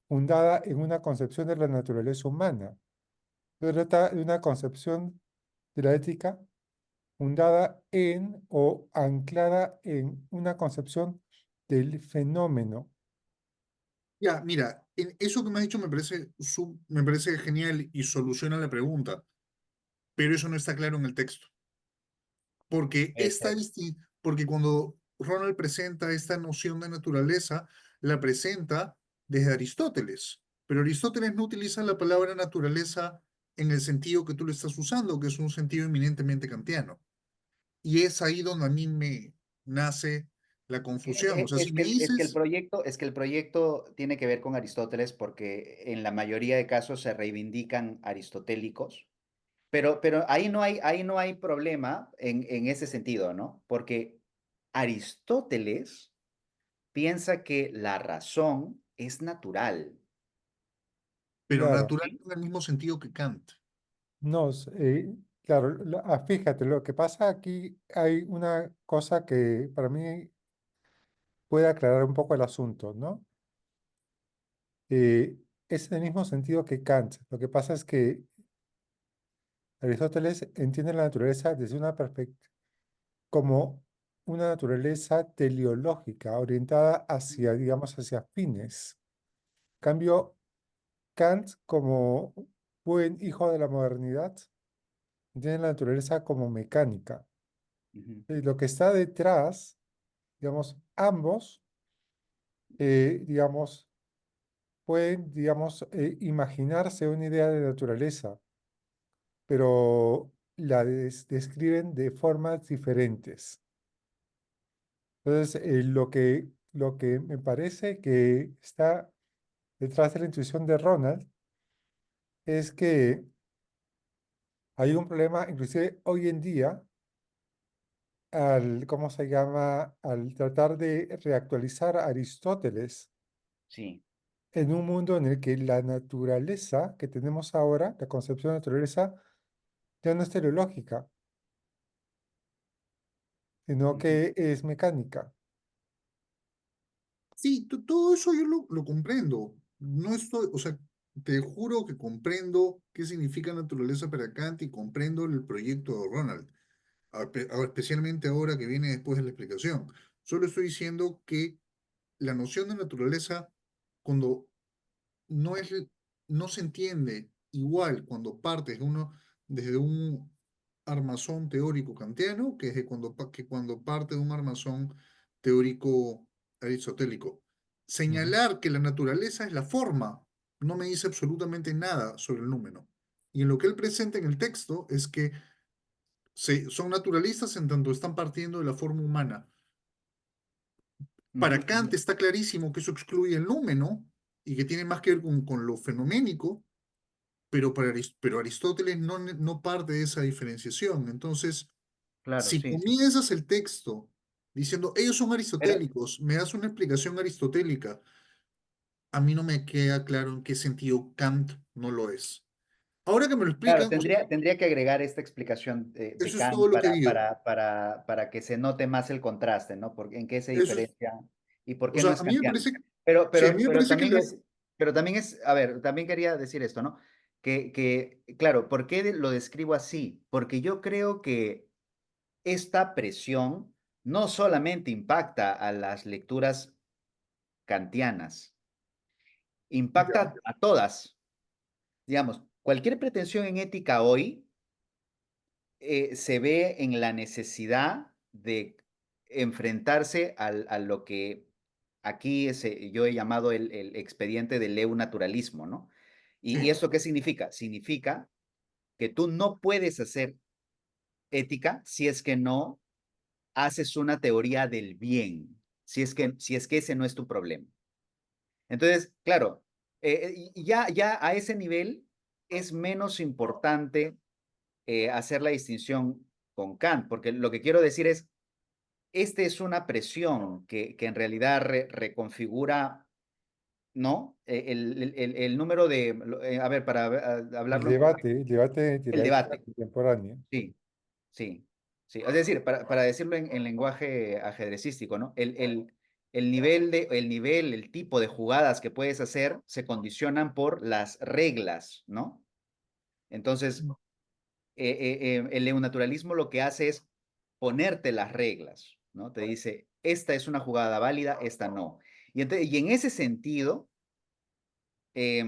fundada en una concepción de la naturaleza humana. Se trata de una concepción de la ética fundada en o anclada en una concepción del fenómeno. ya, mira, eso que me has dicho me parece genial y soluciona la pregunta, pero eso no está claro en el texto. Porque puede ser. porque cuando Ronald presenta esta noción de naturaleza, la presenta desde Aristóteles, pero Aristóteles no utiliza la palabra naturaleza en el sentido que tú lo estás usando, que es un sentido eminentemente kantiano. Y es ahí donde a mí me nace la confusión. O sea, si me dices, Es que el proyecto tiene que ver con Aristóteles porque en la mayoría de casos se reivindican aristotélicos, pero ahí no hay problema en ese sentido, ¿no? Porque Aristóteles piensa que la razón es natural. pero Claro, natural ¿Sí? en el mismo sentido que Kant. no, claro, fíjate, lo que pasa aquí hay una cosa que para mí puede aclarar un poco el asunto, ¿no? Es en el mismo sentido que Kant. Lo que pasa es que Aristóteles entiende la naturaleza desde una perspectiva como una naturaleza teleológica, orientada hacia, digamos, hacia fines. Cambio, Kant, como buen hijo de la modernidad, entiende la naturaleza como mecánica. Ujú, Y lo que está detrás, digamos, ambos, digamos, pueden, digamos, imaginarse una idea de naturaleza, pero la describen de formas diferentes. Entonces, lo que me parece que está detrás de la intuición de Ronald es que hay un problema, inclusive hoy en día, ¿cómo se llama? Al tratar de reactualizar a Aristóteles sí. en un mundo en el que la naturaleza que tenemos ahora, la concepción de naturaleza, ya no es teleológica, sino Ujú, que es mecánica. Sí, todo eso yo lo comprendo. No estoy, o sea, te juro que comprendo qué significa naturaleza para Kant y comprendo el proyecto de Ronald, especialmente ahora que viene después de la explicación. Solo estoy diciendo que la noción de naturaleza, cuando no es, no se entiende igual cuando partes desde un armazón teórico kantiano que cuando parte de un armazón teórico aristotélico. Ujú. Señalar que la naturaleza es la forma no me dice absolutamente nada sobre el número. Y en lo que él presenta en el texto es que son naturalistas en tanto están partiendo de la forma humana. Ujú, Para Kant ujú. está clarísimo que eso excluye el númeno y que tiene más que ver con lo fenoménico, pero Aristóteles no parte de esa diferenciación. Entonces, Claro, si sí, sí. comienzas el texto diciendo, ellos son Pero, aristotélicos, me das una explicación aristotélica, a mí no me queda claro en qué sentido Kant no lo es. Ahora que me lo claro, explican, o sea, tendría que agregar esta explicación de eso es todo Kant lo que digo. para que se note más el contraste, ¿no? En qué se Eso es, diferencia y por o qué no sea, es a mí me kantiano. parece, Pero, sí, a mí pero, me pero parece que también es, pero también es, a ver, también quería decir esto, ¿no? Claro, ¿por qué lo describo así? Porque yo creo que esta presión no solamente impacta a las lecturas kantianas, ya, impacta a todas. Digamos, cualquier pretensión en ética hoy se ve en la necesidad de enfrentarse a lo que aquí yo he llamado el expediente del eu-naturalismo, ¿no? ¿Y sí. eso qué significa? Significa que tú no puedes hacer ética si es que no haces una teoría del bien, si es que ese no es tu problema. Entonces, claro, ya a ese nivel es menos importante hacer la distinción con Kant, porque lo que quiero decir es, esta es una presión que en realidad reconfigura, ¿no? El número de, a ver, para hablarlo, El debate de el la ética debate, contemporánea. sí, sí, sí. Es decir, para decirlo en lenguaje ajedrecístico, ¿no? El tipo de jugadas que puedes hacer se condicionan por las reglas, ¿no? Entonces, el neonaturalismo lo que hace es ponerte las reglas, ¿no? Te dice, esta es una jugada válida, esta no. Y en ese sentido, eh,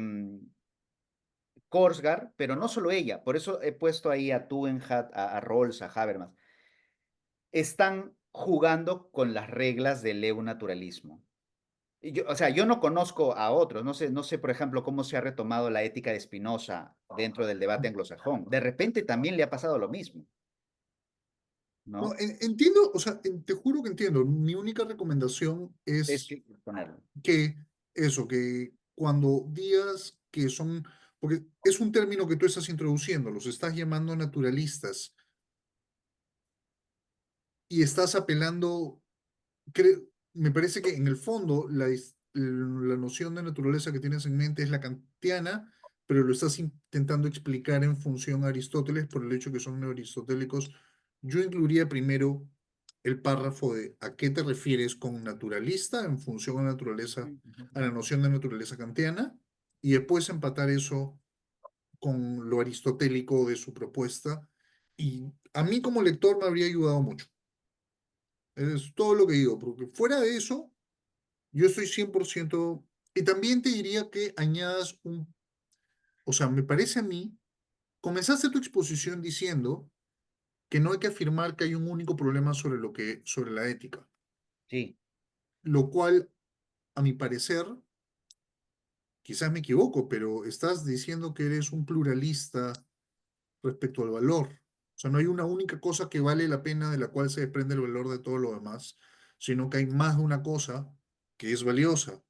Korsgaard, pero no solo ella, por eso he puesto ahí a Tugendhat, a Rawls, a Habermas, están jugando con las reglas del neonaturalismo. O sea, yo no conozco a otros, no sé, por ejemplo, cómo se ha retomado la ética de Spinoza dentro del debate anglosajón. De repente también le ha pasado lo mismo, No, ¿no? entiendo, o sea, te juro que entiendo. Mi única recomendación Es es que ponerlo. que eso, que cuando digas que son, porque es un término que tú estás introduciendo, los estás llamando naturalistas y estás apelando, me parece que en el fondo la noción de naturaleza que tienes en mente es la kantiana, pero lo estás intentando explicar en función a Aristóteles por el hecho que son neoaristotélicos. Yo incluiría primero el párrafo de ¿a qué te refieres con naturalista en función a naturaleza, a la noción de naturaleza kantiana? Y después empatar eso con lo aristotélico de su propuesta. Y a mí como lector me habría ayudado mucho. Es todo lo que digo, porque fuera de eso, yo estoy 100%. Y también te diría que añadas o sea, me parece a mí, comenzaste tu exposición diciendo que no hay que afirmar que hay un único problema sobre la ética, Sí, lo cual, a mi parecer, quizás me equivoco, pero estás diciendo que eres un pluralista respecto al valor. O sea, no hay una única cosa que vale la pena de la cual se desprende el valor de todo lo demás, sino que hay más de una cosa que es valiosa.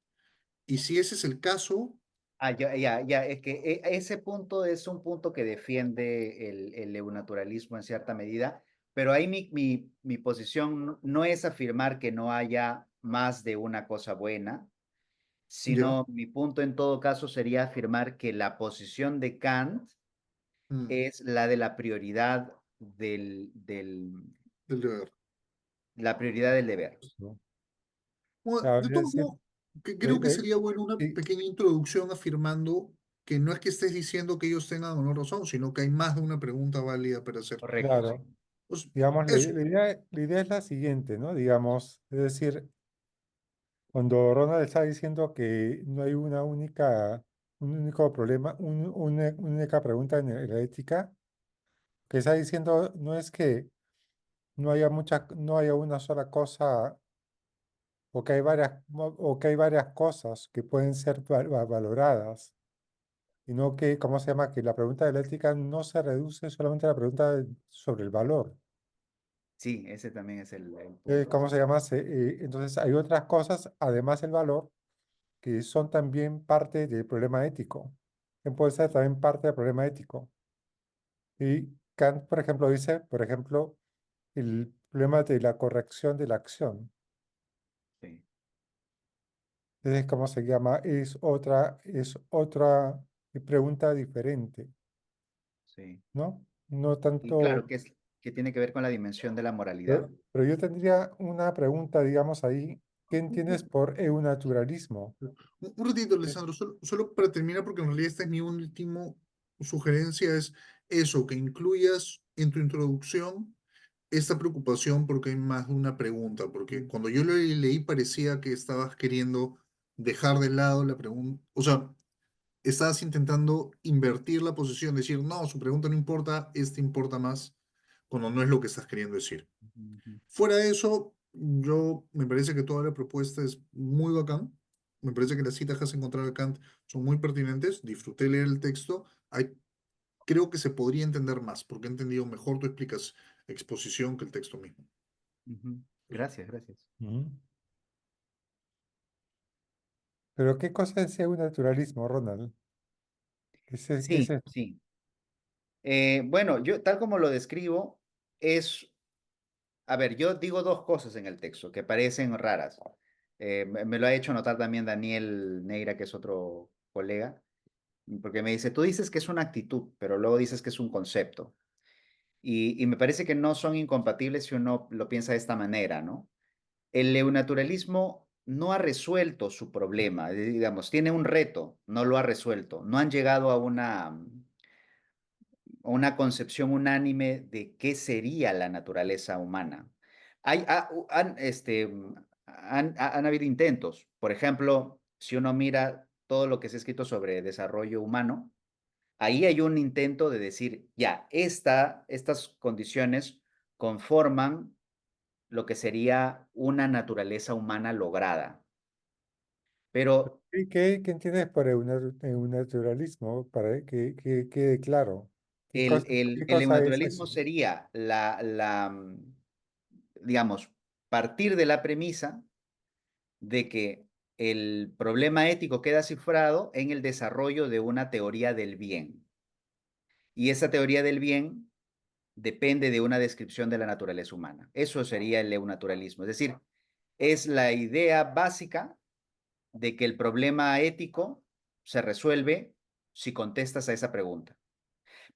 Y si ese es el caso, ya, ya, ya, es que ese punto es un punto que defiende el eunaturalismo en cierta medida, pero ahí mi posición no es afirmar que no haya más de una cosa buena, ya, sino mi punto en todo caso sería afirmar que la posición de Kant mm, es la de la prioridad del deber. la prioridad del deber. ¿No? Bueno, Claro, de es todos decir, modos, que creo que eh, sería bueno una sí, pequeña introducción afirmando que no es que estés diciendo que ellos tengan o no razón, sino que hay más de una pregunta válida para hacer. Correcto, sí. claro. Pues, Digamos, eso. la idea es la siguiente, ¿no? Digamos, es decir, cuando Ronald está diciendo que no hay un único problema, una única pregunta en la ética, que está diciendo no es que no haya una sola cosa o que hay varias cosas que pueden ser valoradas, sino que, ¿cómo se llama? Que la pregunta de la ética no se reduce solamente a la pregunta sobre el valor. Sí, ese también es el punto, ¿Cómo sí. se llama? Entonces, hay otras cosas, además del valor, que son también parte del problema ético, que puede ser también parte del problema ético. Y Kant, por ejemplo, dice, por ejemplo, el problema de la corrección de la acción. Sí, Entonces, ¿cómo se llama? Es otra pregunta diferente, sí. ¿no? No Y tanto, claro, que tiene que ver con la dimensión de la moralidad. pero yo tendría una pregunta, digamos, ahí. ¿Qué entiendes por eunaturalismo? Un ratito, Eh, Alessandro, solo para terminar, porque en realidad esta es mi última sugerencia, es eso, que incluyas en tu introducción esta preocupación porque hay más de una pregunta, porque cuando yo lo leí parecía que estabas queriendo dejar de lado la pregunta, o sea, estabas intentando invertir la posición, decir, no, su pregunta no importa, este importa más, cuando no es lo que estás queriendo decir. Ujú, Fuera de eso, yo me parece que toda la propuesta es muy bacán. Me parece que las citas que has encontrado de Kant son muy pertinentes. Disfruté leer el texto. Creo que se podría entender más, porque he entendido mejor tu exposición que el texto mismo. ujú. Gracias, gracias. ujú. Pero ¿qué cosa es eunaturalismo, Ronald? Qué es Sí, eso? sí. Bueno, yo tal como lo describo, a ver, yo digo dos cosas en el texto que parecen raras. Me lo ha hecho notar también Daniel Neira, que es otro colega, porque me dice, tú dices que es una actitud, pero luego dices que es un concepto. Y me parece que no son incompatibles si uno lo piensa de esta manera, ¿no? El neonaturalismo no ha resuelto su problema, digamos, tiene un reto, no lo ha resuelto. No han llegado a una concepción unánime de qué sería la naturaleza humana. Han habido intentos. Por ejemplo, si uno mira todo lo que se ha escrito sobre desarrollo humano, ahí hay un intento de decir, ya, estas condiciones conforman lo que sería una naturaleza humana lograda. Pero ¿Y qué entiendes por eunaturalismo? Para que quede claro. el ¿Qué cosa es eunaturalismo eso? sería digamos, partir de la premisa de que el problema ético queda cifrado en el desarrollo de una teoría del bien. Y esa teoría del bien depende de una descripción de la naturaleza humana. Eso sería el eunaturalismo. Es decir, es la idea básica de que el problema ético se resuelve si contestas a esa pregunta.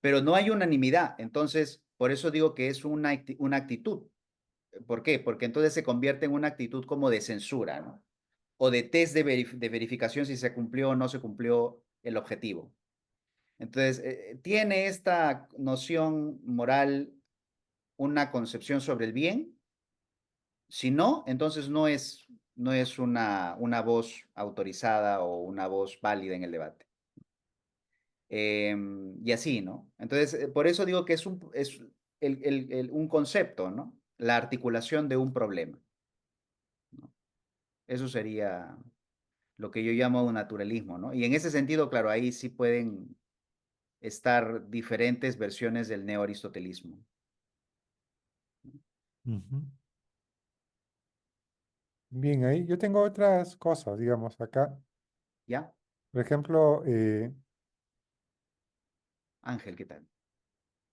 Pero no hay unanimidad. Entonces, por eso digo que es una actitud. ¿Por qué? Porque entonces se convierte en una actitud como de censura, ¿no? O de test de verificación si se cumplió o no se cumplió el objetivo. Entonces, tiene esta noción moral una concepción sobre el bien. Si no, entonces no es una voz autorizada o una voz válida en el debate. Y así, ¿no? Entonces, por eso digo que es un concepto, ¿no? La articulación de un problema, ¿no? Eso sería lo que yo llamo un naturalismo, ¿no? Y en ese sentido, claro, ahí sí pueden estar diferentes versiones del neoaristotelismo. Ujú. Bien, ahí yo tengo otras cosas, digamos, acá. ¿Ya? Por ejemplo, Ángel, ¿qué tal?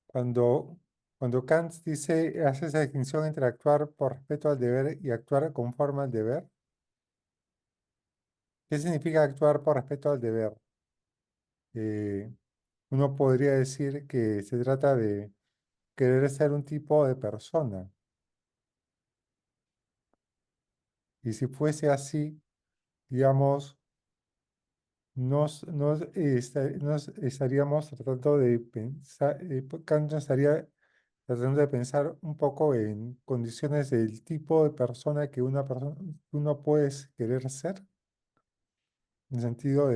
cuando, cuando Kant hace esa distinción entre actuar por respeto al deber y actuar conforme al deber, ¿qué significa actuar por respeto al deber? Eh, Uno podría decir que se trata de querer ser un tipo de persona. Y si fuese así, digamos, nos estaríamos tratando de pensar, Kant nos estaría tratando de pensar un poco en condiciones del tipo de persona que uno puede querer ser, en el sentido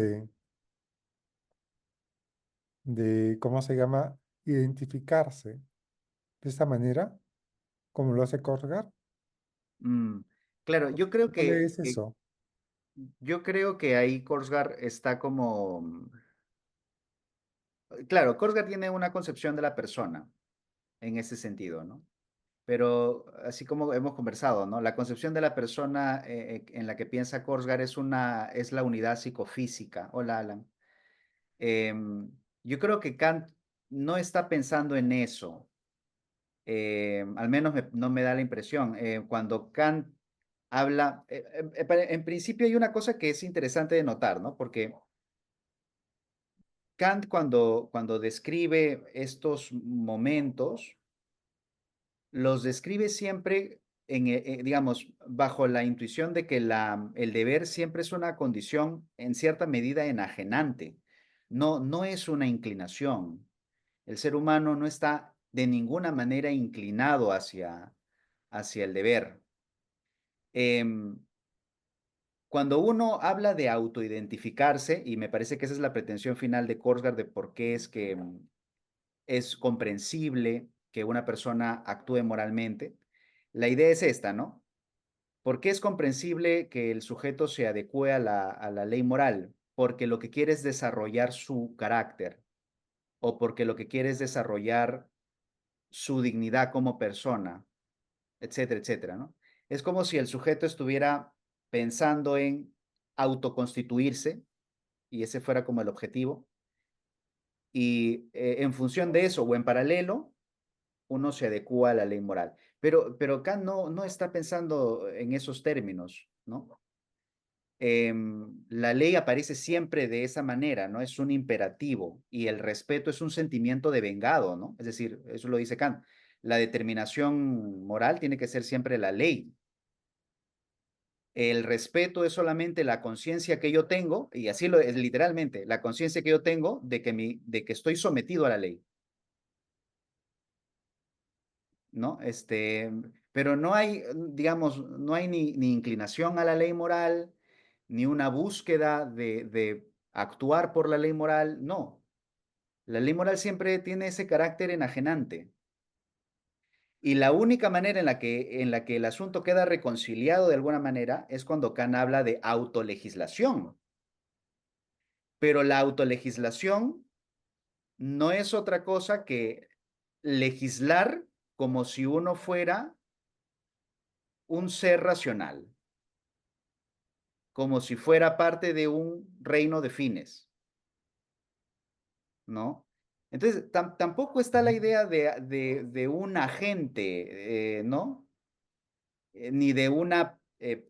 ¿cómo se llama? Identificarse de esta manera, como lo hace Kierkegaard. Mm, claro, yo creo ¿Cómo lees que eso? yo creo que ahí Korsgaard está como, claro, Korsgaard tiene una concepción de la persona en ese sentido, ¿no? Pero así como hemos conversado, ¿no? La concepción de la persona en la que piensa Korsgaard es la unidad psicofísica. Hola, Alan. Yo creo que Kant no está pensando en eso. Al menos no me da la impresión. Cuando Kant habla, en principio hay una cosa que es interesante de notar, ¿no? Porque Kant cuando describe estos momentos, los describe siempre digamos, bajo la intuición de que el deber siempre es una condición en cierta medida enajenante. No es una inclinación. El ser humano no está de ninguna manera inclinado hacia el deber. Em, Cuando uno habla de autoidentificarse, y me parece que esa es la pretensión final de Korsgaard de por qué es que es comprensible que una persona actúe moralmente, la idea es esta, ¿no? ¿Por qué es comprensible que el sujeto se adecue a la ley moral? Porque lo que quiere es desarrollar su carácter o porque lo que quiere es desarrollar su dignidad como persona, etcétera, etcétera, ¿no? Es como si el sujeto estuviera pensando en autoconstituirse y ese fuera como el objetivo y en función de eso o en paralelo, uno se adecua a la ley moral. Pero Kant no está pensando en esos términos, ¿no? La ley aparece siempre de esa manera, ¿no? Es un imperativo y el respeto es un sentimiento de vengado, ¿no? Es decir, eso lo dice Kant. La determinación moral tiene que ser siempre la ley. El respeto es solamente la conciencia que yo tengo, y así lo es literalmente, la conciencia que yo tengo de que estoy sometido a la ley, ¿no? Pero no hay, digamos, no hay ni inclinación a la ley moral, ni una búsqueda de actuar por la ley moral, no. La ley moral siempre tiene ese carácter enajenante. Y la única manera en la que el asunto queda reconciliado de alguna manera es cuando Kant habla de autolegislación. Pero la autolegislación no es otra cosa que legislar como si uno fuera un ser racional, como si fuera parte de un reino de fines, ¿no? Entonces, tampoco está la Ujú. idea de un agente, ¿no? Ni de una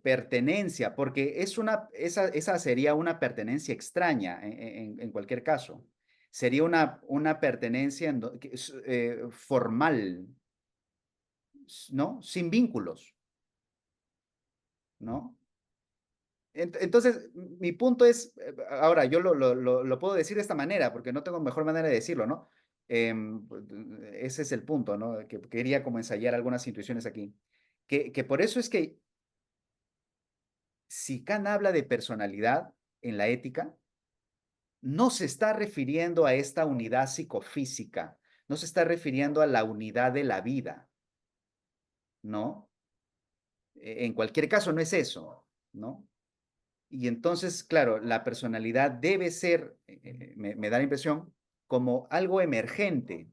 pertenencia, porque esa sería una pertenencia extraña en cualquier caso. Sería una pertenencia formal, ¿no? Sin vínculos, ¿no? Entonces, mi punto es, ahora yo lo puedo decir de esta manera, porque no tengo mejor manera de decirlo, ¿no? Pues, ese es el punto, ¿no? Que quería como ensayar algunas intuiciones aquí. Que por eso es que si Kant habla de personalidad en la ética, no se está refiriendo a esta unidad psicofísica, no se está refiriendo a la unidad de la vida, ¿no? En cualquier caso no es eso, ¿no? Y entonces, claro, la personalidad debe ser, me da la impresión, como algo emergente.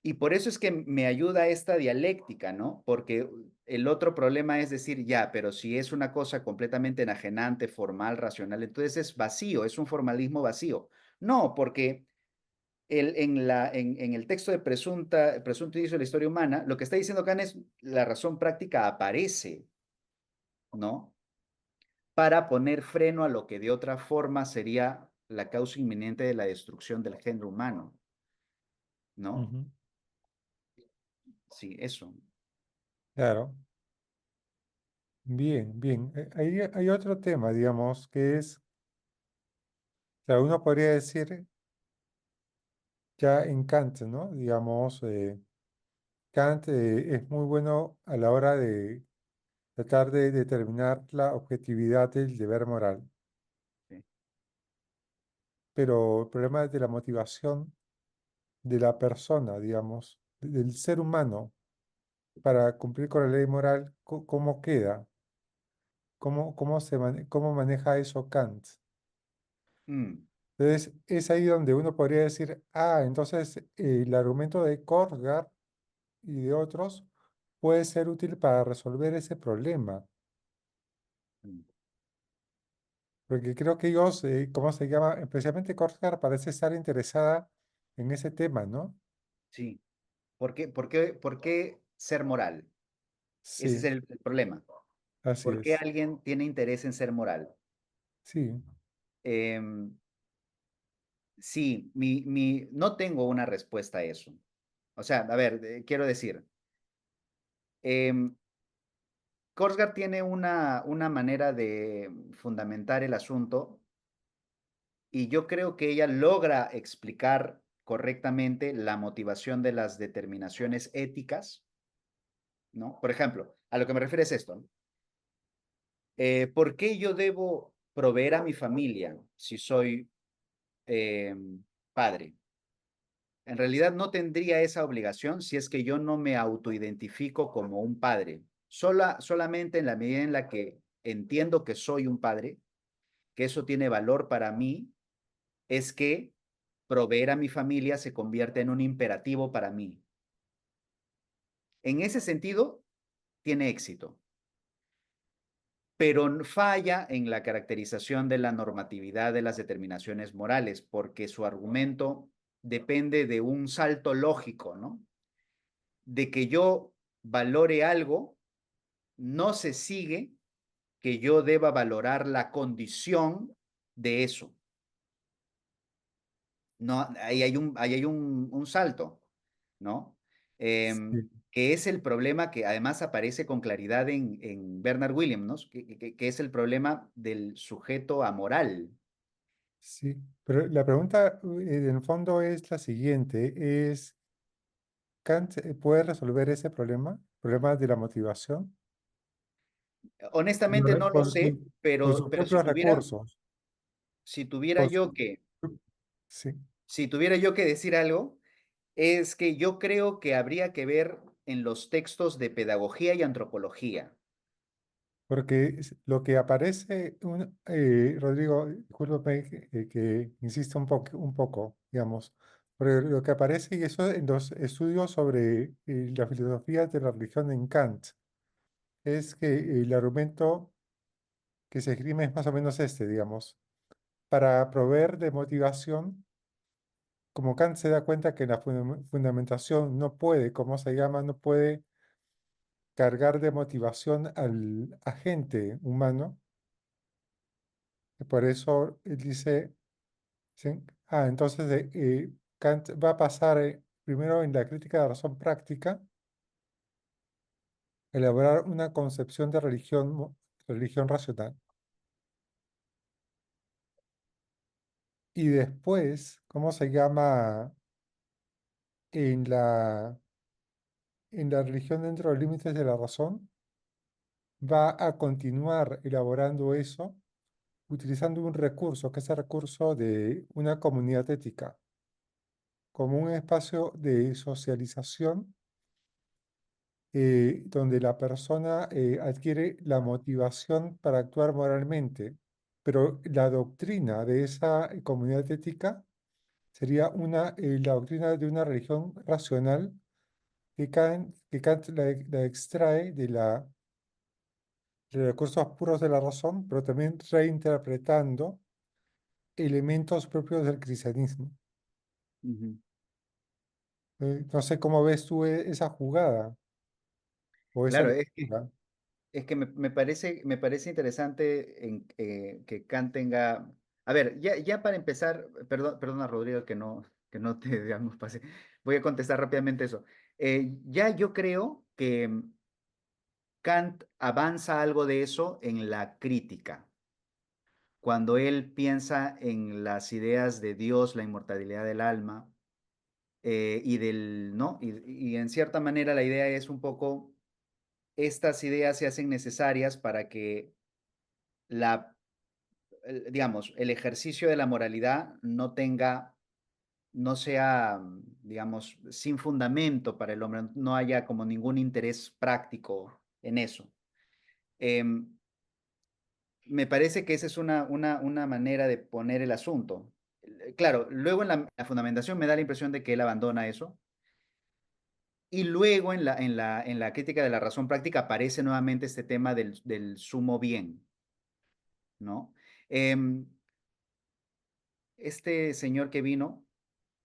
Y por eso es que me ayuda esta dialéctica, ¿no? Porque el otro problema es decir, ya, pero si es una cosa completamente enajenante, formal, racional, entonces es vacío, es un formalismo vacío. No, porque en el texto de Presunto inicio de la historia humana, lo que está diciendo Kant es la razón práctica aparece, ¿no? Para poner freno a lo que de otra forma sería la causa inminente de la destrucción del género humano, ¿no? Ujú. Sí, eso. Claro, bien, bien. Ahí hay otro tema, digamos, que es, o uno podría decir ya en Kant, ¿no? Digamos, Kant es muy bueno a la hora de tratar de determinar la objetividad del deber moral, Sí. pero el problema de la motivación de la persona, digamos, del ser humano para cumplir con la ley moral, ¿cómo queda? ¿Cómo maneja eso Kant? Mm, Entonces, es ahí donde uno podría decir, ah, entonces el argumento de Kierkegaard y de otros puede ser útil para resolver ese problema, mm. porque creo que ellos, ¿cómo se llama? Especialmente Kierkegaard parece estar interesada en ese tema, ¿no? Sí. ¿Por qué ser moral? Ese es Sí, el problema. así ¿Por qué es. alguien tiene interés en ser moral? Sí, Em, sí, no tengo una respuesta a eso. O sea, a ver, quiero decir, em, Korsgaard tiene una manera de fundamentar el asunto y yo creo que ella logra explicar correctamente la motivación de las determinaciones éticas, ¿no? Por ejemplo, a lo que me refiero es esto, ¿no? ¿Por qué yo debo proveer a mi familia si soy eh, padre? En realidad no tendría esa obligación si es que yo no me autoidentifico como un padre. Solamente en la medida en la que entiendo que soy un padre, que eso tiene valor para mí, es que proveer a mi familia se convierte en un imperativo para mí. En ese sentido, tiene éxito, pero falla en la caracterización de la normatividad de las determinaciones morales, porque su argumento depende de un salto lógico, ¿no? De que yo valore algo, no se sigue que yo deba valorar la condición de eso. No, ahí hay un salto, ¿no? sí, Que es el problema que además aparece con claridad en Bernard Williams, ¿no? Que es el problema del sujeto amoral. sí. Pero la pregunta en el fondo es la siguiente, es, ¿Kant puede resolver ese problema? ¿Problema de la motivación? Honestamente no lo Por sé, por pero, sus pero si propios tuviera, recursos. si tuviera Por yo su- que, sí, si tuviera yo que decir algo, es que yo creo que habría que ver en los textos de pedagogía y antropología. porque lo que aparece, Rodrigo, discúlpame que insista un poco, digamos, pero lo que aparece, y eso en los estudios sobre la filosofía de la religión en Kant, es que el argumento que se esgrime es más o menos este, digamos, para proveer de motivación, como Kant se da cuenta que la fundamentación no puede, ¿cómo se llama? No puede cargar de motivación al agente humano. Y por eso él dice, sí, entonces Kant va a pasar primero en la crítica de la razón práctica, elaborar una concepción de religión, religión racional. Y después, ¿cómo se llama? En la religión dentro de los límites de la razón, va a continuar elaborando eso utilizando un recurso, que es el recurso de una comunidad ética, como un espacio de socialización donde la persona adquiere la motivación para actuar moralmente. Pero la doctrina de esa comunidad ética sería la doctrina de una religión racional que Kant la extrae de recursos puros de la razón, pero también reinterpretando elementos propios del cristianismo. Ujú. No sé cómo ves tú esa jugada o esa Claro, es que lectura. Es que me parece interesante que Kant tenga. A ver, ya para empezar, perdona Rodrigo que no te digamos pase. Voy a contestar rápidamente eso. Ya yo creo que Kant avanza algo de eso en la crítica, cuando él piensa en las ideas de Dios, la inmortalidad del alma, ¿no? Y en cierta manera la idea es un poco, estas ideas se hacen necesarias para que digamos, el ejercicio de la moralidad no sea, digamos, sin fundamento para el hombre, no haya como ningún interés práctico en eso. Em, Me parece que esa es una manera de poner el asunto. Claro, luego en la fundamentación me da la impresión de que él abandona eso. Y luego en la crítica de la razón práctica aparece nuevamente este tema del sumo bien, ¿no? Em, este señor que vino,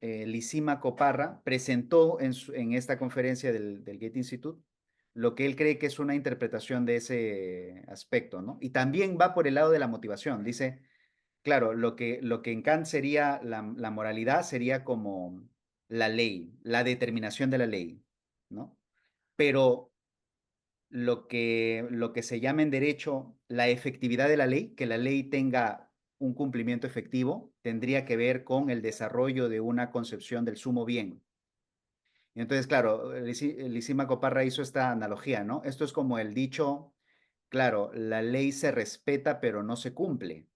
Lisímaco Parra, presentó en esta conferencia del Goethe Institute lo que él cree que es una interpretación de ese aspecto, ¿no? Y también va por el lado de la motivación. Dice, claro, lo que en Kant sería la moralidad sería como la ley, la determinación de la ley, ¿no? Pero lo que se llama en derecho la efectividad de la ley, que la ley tenga un cumplimiento efectivo, tendría que ver con el desarrollo de una concepción del sumo bien. Y entonces, claro, Lisímaco Parra hizo esta analogía, ¿no? Esto es como el dicho, claro, la ley se respeta pero no se cumple.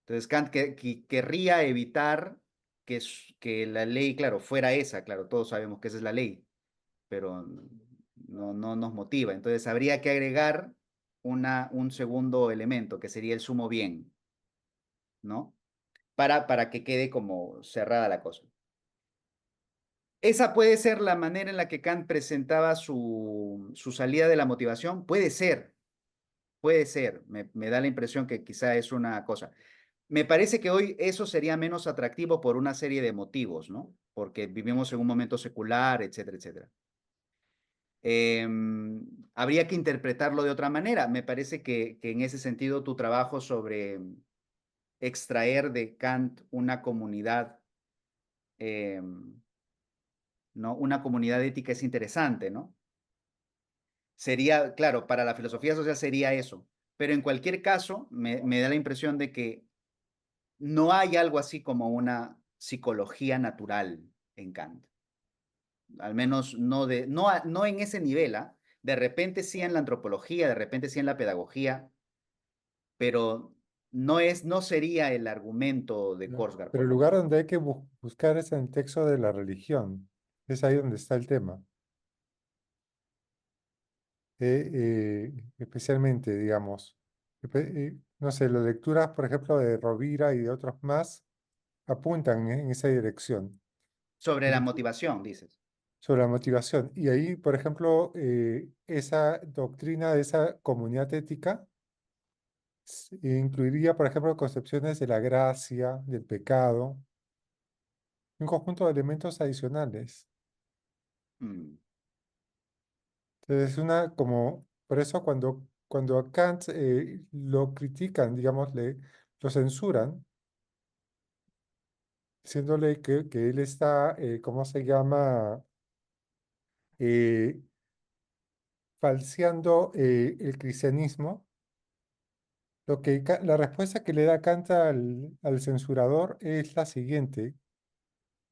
Entonces Kant querría evitar que la ley, claro, fuera esa, claro, todos sabemos que esa es la ley, pero no nos motiva. Entonces habría que agregar un segundo elemento, que sería el sumo bien, ¿no? Para que quede como cerrada la cosa. ¿Esa puede ser la manera en la que Kant presentaba su salida de la motivación? Puede ser, puede ser. Me da la impresión que quizá es una cosa. Me parece que hoy eso sería menos atractivo por una serie de motivos, ¿no? Porque vivimos en un momento secular, etcétera, etcétera. Habría que interpretarlo de otra manera. Me parece que en ese sentido tu trabajo sobre extraer de Kant una comunidad, ¿no? Una comunidad ética es interesante, ¿no? Sería, claro, para la filosofía social sería eso. Pero en cualquier caso, me da la impresión de que no hay algo así como una psicología natural en Kant. Al menos no en ese nivel, ¿ah? De repente sí en la antropología, de repente sí en la pedagogía, pero no sería el argumento de ¿no? Korsgaard, Pero por el ejemplo. lugar donde hay que buscar es en el texto de la religión. Es ahí donde está el tema. Especialmente, digamos, no sé, las lecturas, por ejemplo, de Rovira y de otros más, apuntan en esa dirección, Sobre la y motivación, dices. sobre la motivación. Y ahí, por ejemplo, esa doctrina de esa comunidad ética incluiría, por ejemplo, concepciones de la gracia, del pecado, un conjunto de elementos adicionales. Mm, Entonces, por eso cuando a Kant lo critican, digamos, lo censuran, diciéndole que él está, ¿cómo se llama? Eh, Falseando el cristianismo. La respuesta que le da Kant al censurador es la siguiente.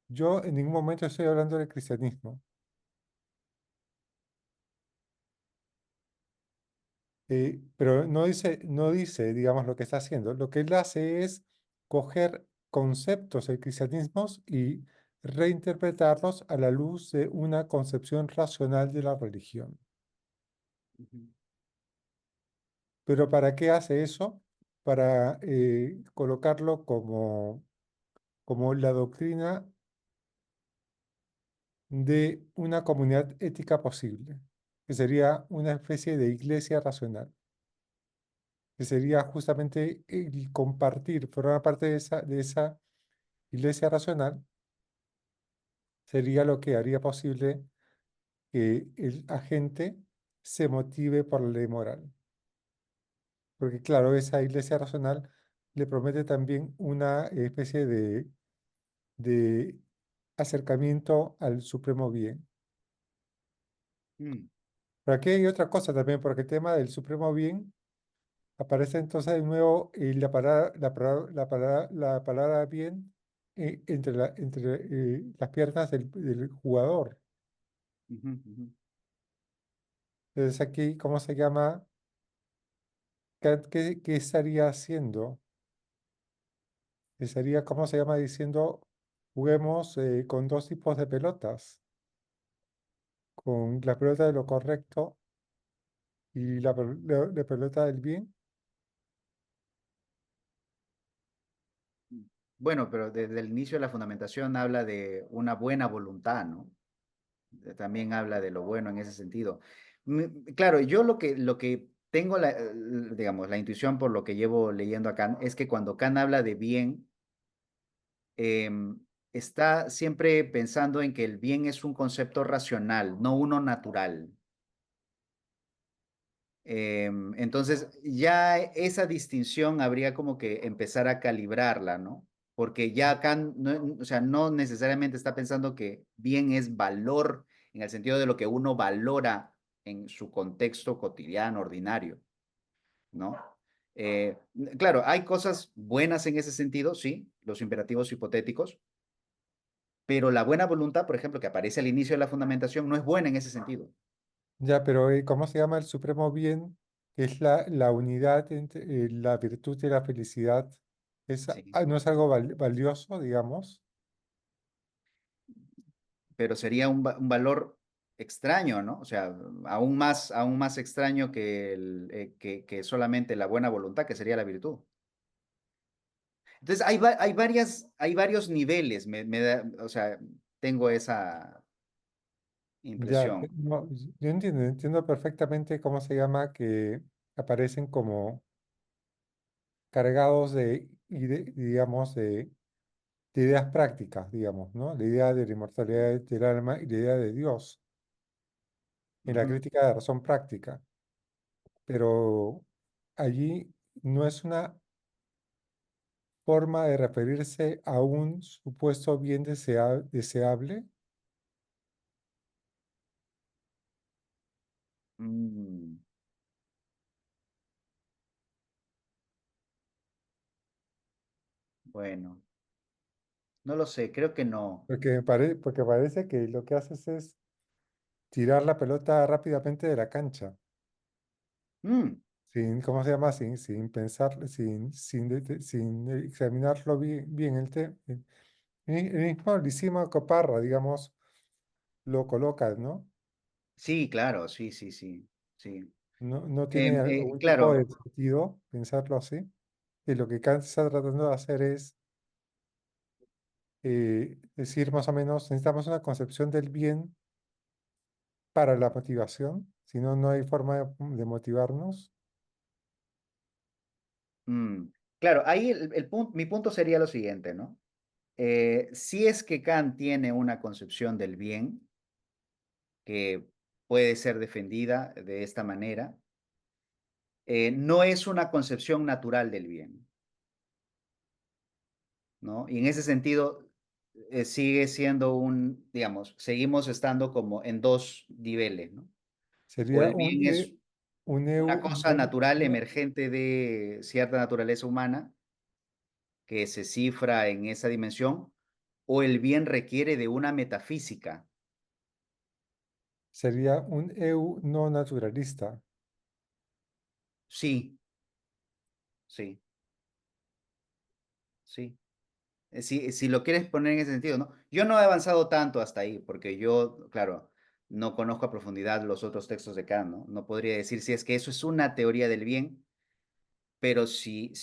Yo en ningún momento estoy hablando del cristianismo. Pero no dice, digamos, lo que está haciendo. Lo que él hace es coger conceptos del cristianismo y reinterpretarlos a la luz de una concepción racional de la religión. ujú, ¿Pero para qué hace eso? Para colocarlo como la doctrina de una comunidad ética posible, que sería una especie de iglesia racional, que sería justamente el compartir, formar parte de esa iglesia racional, sería lo que haría posible que el agente se motive por la ley moral. Porque claro, esa iglesia racional le promete también una especie de acercamiento al supremo bien. mm, Pero aquí hay otra cosa también, porque el tema del supremo bien aparece entonces de nuevo y la palabra bien entre las piernas del jugador. Ujú, ujú. Entonces aquí, ¿cómo se llama? ¿Qué estaría haciendo? Estaría, ¿cómo se llama? Diciendo, juguemos con dos tipos de pelotas, con la pelota de lo correcto y la pelota del bien. Bueno, pero desde el inicio de la fundamentación habla de una buena voluntad, ¿no? También habla de lo bueno en ese sentido. Claro, yo lo que tengo, digamos, la intuición por lo que llevo leyendo a Kant es que cuando Kant habla de bien, está siempre pensando en que el bien es un concepto racional, no uno natural. Entonces, ya esa distinción habría como que empezar a calibrarla, ¿no? Porque ya acá, o sea, no necesariamente está pensando que bien es valor en el sentido de lo que uno valora en su contexto cotidiano, ordinario, ¿no? Claro, hay cosas buenas en ese sentido, sí, los imperativos hipotéticos, pero la buena voluntad, por ejemplo, que aparece al inicio de la fundamentación, no es buena en ese sentido. Ya, pero ¿cómo se llama el supremo bien? Que es la unidad entre la virtud y la felicidad. Sí. ¿No es algo valioso, digamos? Pero sería un valor extraño, ¿no? O sea, aún más extraño que, que solamente la buena voluntad, que sería la virtud. Entonces, hay varios niveles, o sea, tengo esa Ya, impresión. no, yo entiendo perfectamente cómo se llama que aparecen como cargados digamos, de ideas prácticas, digamos, ¿no? La idea de la inmortalidad del alma y la idea de Dios en la Ujú. crítica de razón práctica. Pero allí no es una forma de referirse a un supuesto bien deseable. Mm, bueno, no lo sé, creo que no. Porque parece que lo que haces es tirar la pelota rápidamente de la cancha, Mm, sin, ¿cómo se llama? Sin pensar, sin examinarlo bien el tema. El mismo Lisímaco Coparra, digamos, lo coloca, ¿no? sí, claro, sí, sí, sí, sí. No tiene algún tipo de Claro. sentido pensarlo así. Y lo que Kant está tratando de hacer es decir más o menos, necesitamos una concepción del bien para la motivación, si no, no hay forma de motivarnos. mm, claro, ahí mi punto sería lo siguiente, ¿no? Si es que Kant tiene una concepción del bien que puede ser defendida de esta manera, no es una concepción natural del bien, ¿no? Y en ese sentido, sigue siendo digamos, seguimos estando como en dos niveles, ¿no? O Sería el bien es un una EU cosa natural emergente de cierta naturaleza humana que se cifra en esa dimensión, o el bien requiere de una metafísica. sería un EU no naturalista. Sí, sí, sí. Si lo quieres poner en ese sentido, ¿no? Yo no he avanzado tanto hasta ahí, porque yo, claro, no conozco a profundidad los otros textos de Kant, ¿no? No podría decir si es que eso es una teoría del bien, pero si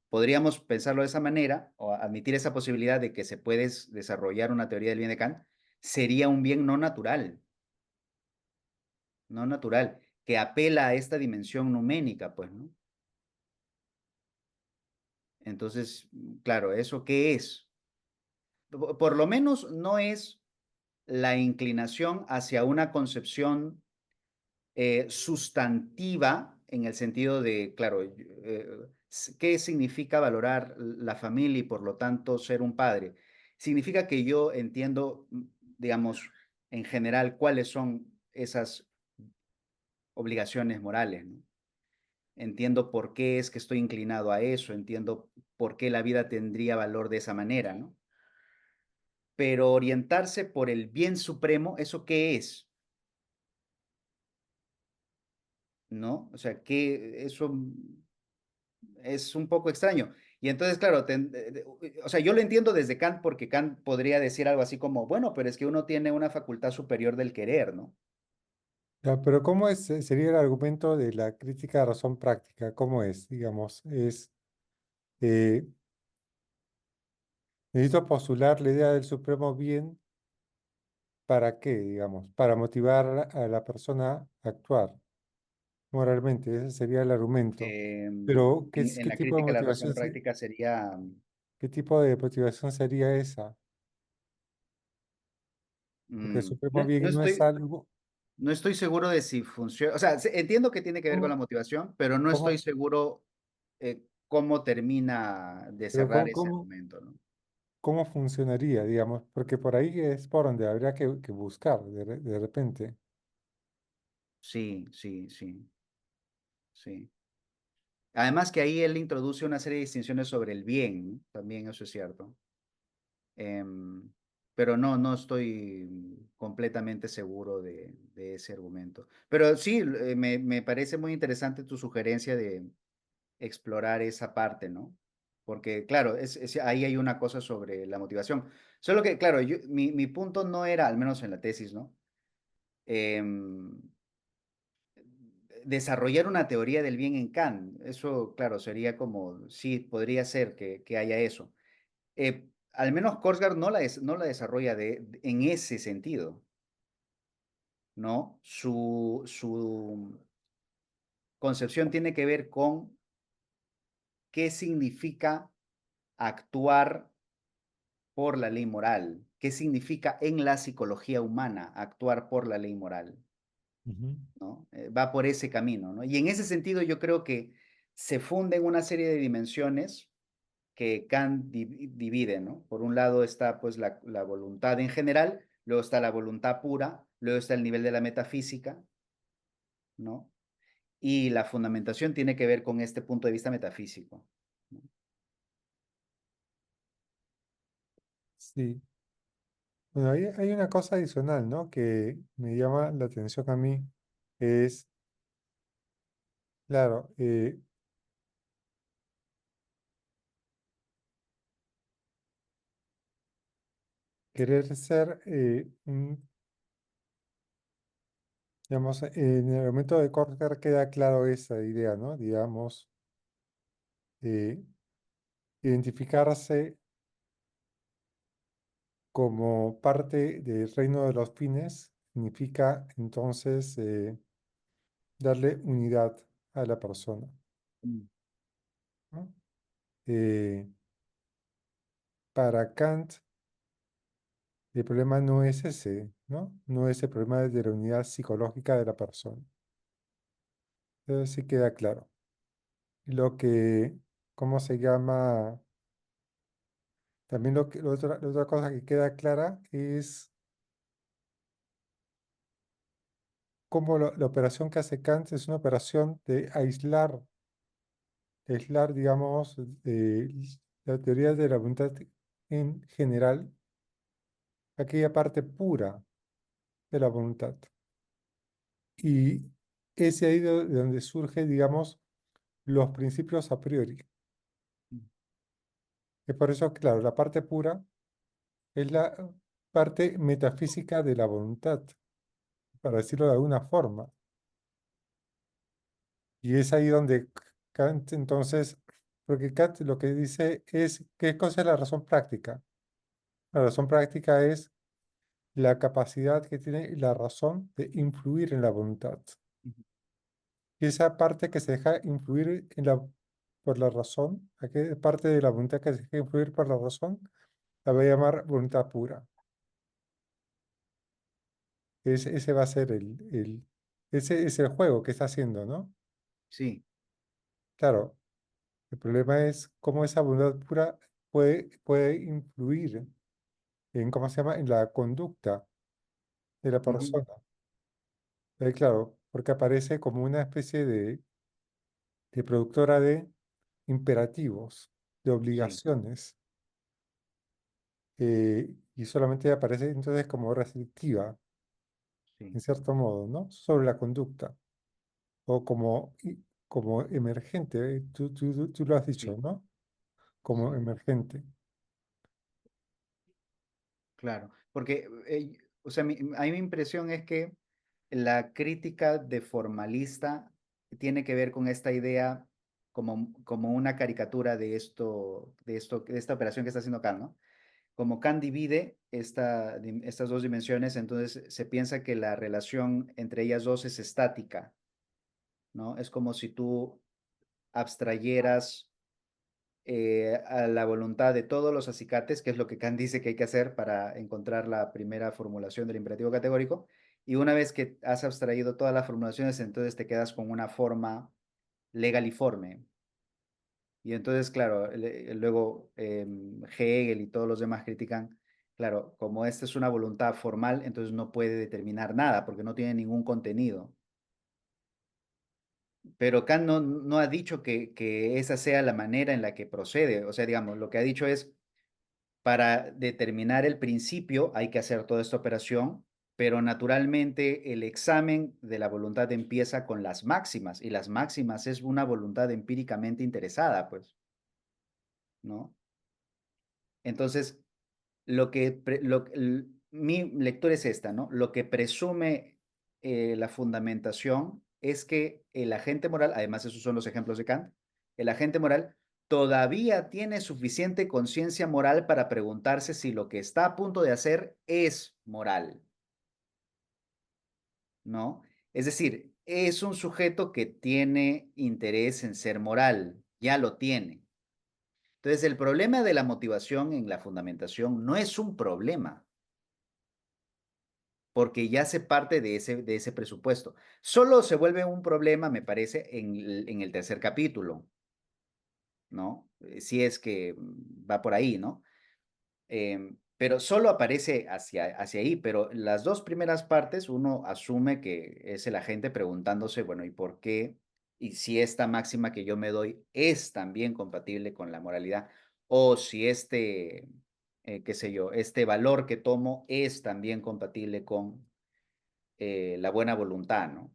podríamos pensarlo de esa manera, o admitir esa posibilidad de que se puede desarrollar una teoría del bien de Kant, sería un bien no natural, no natural, que apela a esta dimensión numénica, pues, ¿no? Entonces, claro, ¿eso qué es? Por lo menos no es la inclinación hacia una concepción sustantiva en el sentido de, claro, ¿qué significa valorar la familia y por lo tanto ser un padre? Significa que yo entiendo, digamos, en general cuáles son esas obligaciones morales, ¿no? entiendo por qué es que estoy inclinado a eso, entiendo por qué la vida tendría valor de esa manera, ¿no? Pero orientarse por el bien supremo, ¿eso qué es? ¿No? O sea, que eso es un poco extraño. Y entonces, claro, o sea, yo lo entiendo desde Kant porque Kant podría decir algo así como, bueno, pero es que uno tiene una facultad superior del querer, ¿no? Ya, pero ¿cómo es, sería el argumento de la crítica de razón práctica? ¿Cómo es? Digamos, eh, necesito postular la idea del supremo bien, ¿para qué? Digamos, para motivar a la persona a actuar moralmente, ese sería el argumento. Pero, En ¿qué la tipo de crítica a la motivación, razón práctica sería, qué tipo de motivación sería esa? Porque el supremo no bien no es estoy, algo, no estoy seguro de si funciona, o sea, entiendo que tiene que ver con la ¿cómo, motivación, pero no estoy cómo, seguro cómo termina de pero cerrar ese argumento, ¿no? cómo funcionaría, digamos? Porque por ahí es por donde habría que buscar de repente. Sí, sí, sí, sí. Además que ahí él introduce una serie de distinciones sobre el bien, ¿no? También eso es cierto. Em, pero no estoy completamente seguro de ese argumento. Pero sí, me parece muy interesante tu sugerencia de explorar esa parte, ¿no? Porque, claro, ahí hay una cosa sobre la motivación. Solo que, claro, mi punto no era, al menos en la tesis, ¿no? Em, desarrollar una teoría del bien en Kant. Eso, claro, sería como, sí, podría ser que haya eso. Al menos Korsgaard no la desarrolla en ese sentido, ¿no? Su concepción tiene que ver con qué significa actuar por la ley moral, qué significa en la psicología humana actuar por la ley moral, Ujú. ¿no? Va por ese camino, ¿no? Y en ese sentido yo creo que se funden una serie de dimensiones que Kant divide, ¿no? Por un lado está pues la voluntad en general, luego está la voluntad pura, luego está el nivel de la metafísica, ¿no? Y la fundamentación tiene que ver con este punto de vista metafísico, ¿no? Sí. Bueno, hay una cosa adicional, ¿no? Que me llama la atención a mí, es, claro, querer ser, digamos, en el momento de Korger queda claro esa idea, ¿no? Digamos, eh, identificarse como parte del reino de los fines significa entonces darle unidad a la persona, Mm, ¿no? Eh, para Kant, el problema no es ese, ¿no? No es el problema de la unidad psicológica de la persona. Eso sí queda claro. Lo que, ¿cómo se llama? También la otra cosa que queda clara es cómo la operación que hace Kant es una operación de aislar, digamos, la teoría de la voluntad en general, aquella parte pura de la voluntad. Y es ahí de donde surge, digamos, los principios a priori. mm, Es por eso, claro, la parte pura es la parte metafísica de la voluntad, para decirlo de alguna forma. Y es ahí donde Kant, entonces, porque Kant lo que dice es, ¿qué cosa es la razón práctica? La razón práctica es la capacidad que tiene la razón de influir en la voluntad. ujú, Y esa parte que se deja influir por la razón, aquella parte de la voluntad que se deja influir por la razón, la voy a llamar voluntad pura. Ese va a ser ese es el juego que está haciendo, ¿no? sí. Claro, el problema es cómo esa voluntad pura puede influir en, ¿cómo se llama?, en la conducta de la Ujú, persona. Claro, porque aparece como una especie de productora de imperativos, de Sí, obligaciones, y solamente aparece entonces como restrictiva, sí, en cierto modo, ¿no? Sobre la conducta, o como emergente, tú lo has dicho, sí, ¿no? Como sí. emergente. Claro, porque, o sea, a mí mi impresión es que la crítica de formalista tiene que ver con esta idea como una caricatura de esta operación que está haciendo Kant, ¿no? Como Kant divide estas dos dimensiones, entonces se piensa que la relación entre ellas dos es estática, ¿no? Es como si tú abstrayeras a la voluntad de todos los acicates, que es lo que Kant dice que hay que hacer para encontrar la primera formulación del imperativo categórico. Y una vez que has abstraído todas las formulaciones, entonces te quedas con una forma legaliforme. Y entonces, claro, luego Hegel y todos los demás critican, claro, como esta es una voluntad formal, entonces no puede determinar nada porque no tiene ningún contenido. Pero Kant no ha dicho que esa sea la manera en la que procede. O sea, digamos, lo que ha dicho es, para determinar el principio hay que hacer toda esta operación, pero naturalmente el examen de la voluntad empieza con las máximas y las máximas es una voluntad empíricamente interesada, pues, ¿no? Entonces, mi lectura es esta, ¿no? Lo que presume la fundamentación es que el agente moral, además esos son los ejemplos de Kant, el agente moral todavía tiene suficiente conciencia moral para preguntarse si lo que está a punto de hacer es moral, ¿no? Es decir, es un sujeto que tiene interés en ser moral, ya lo tiene. Entonces, el problema de la motivación en la fundamentación no es un problema, porque ya se parte de ese presupuesto. Solo se vuelve un problema, me parece, en el tercer capítulo, ¿no? Si es que va por ahí, ¿no? Pero solo aparece hacia ahí, pero las dos primeras partes uno asume que es el agente preguntándose, bueno, ¿y por qué? Y si esta máxima que yo me doy es también compatible con la moralidad, o si qué sé yo, este valor que tomo es también compatible con la buena voluntad, ¿no?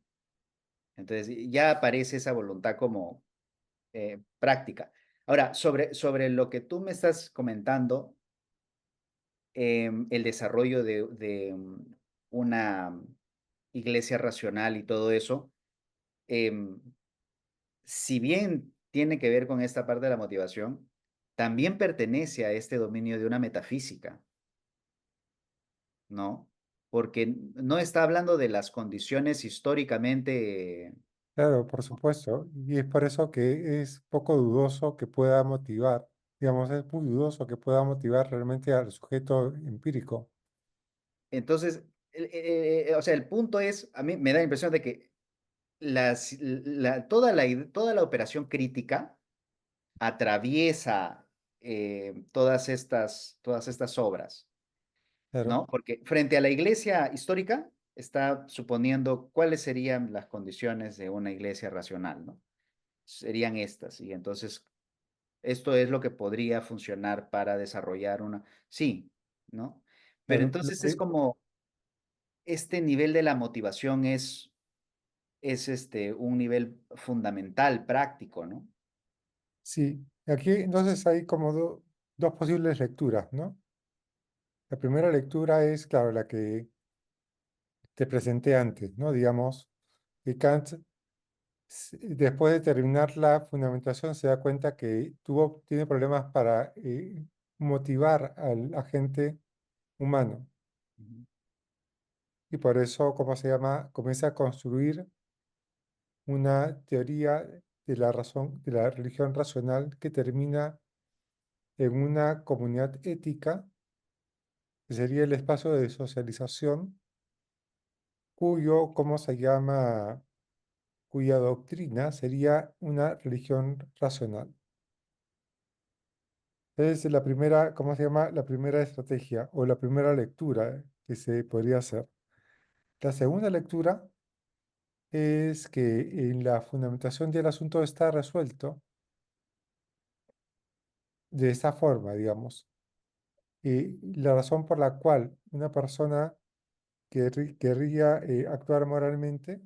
Entonces ya aparece esa voluntad como práctica. Ahora, sobre lo que tú me estás comentando, el desarrollo de una iglesia racional y todo eso, em, si bien tiene que ver con esta parte de la motivación, también pertenece a este dominio de una metafísica, ¿no? Porque no está hablando de las condiciones históricamente. Claro, por supuesto. Y es por eso que es poco dudoso que pueda motivar, digamos, es muy dudoso que pueda motivar realmente al sujeto empírico. Entonces, o sea, el punto es, a mí me da la impresión de que toda la operación crítica atraviesa todas estas obras, Claro. ¿no? Porque frente a la iglesia histórica está suponiendo cuáles serían las condiciones de una iglesia racional, ¿no? Serían estas. Y entonces, esto es lo que podría funcionar para desarrollar una. Sí, ¿no? Pero Claro, lo entonces es que, como este nivel de la motivación es un nivel fundamental, práctico, ¿no? sí, aquí entonces hay como dos posibles lecturas, ¿no? La primera lectura es, claro, la que te presenté antes, ¿no? Digamos, que Kant, después de terminar la fundamentación, se da cuenta que tiene problemas para motivar al agente humano. Ujú, Y por eso, ¿cómo se llama? Comienza a construir una teoría de la razón, de la religión racional que termina en una comunidad ética, que sería el espacio de socialización, cuyo, ¿cómo se llama? Cuya doctrina sería una religión racional. Es la primera, ¿cómo se llama? La primera estrategia o la primera lectura que se podría hacer. La segunda lectura es que en la fundamentación del asunto está resuelto de esta forma, digamos. La razón por la cual una persona querría actuar moralmente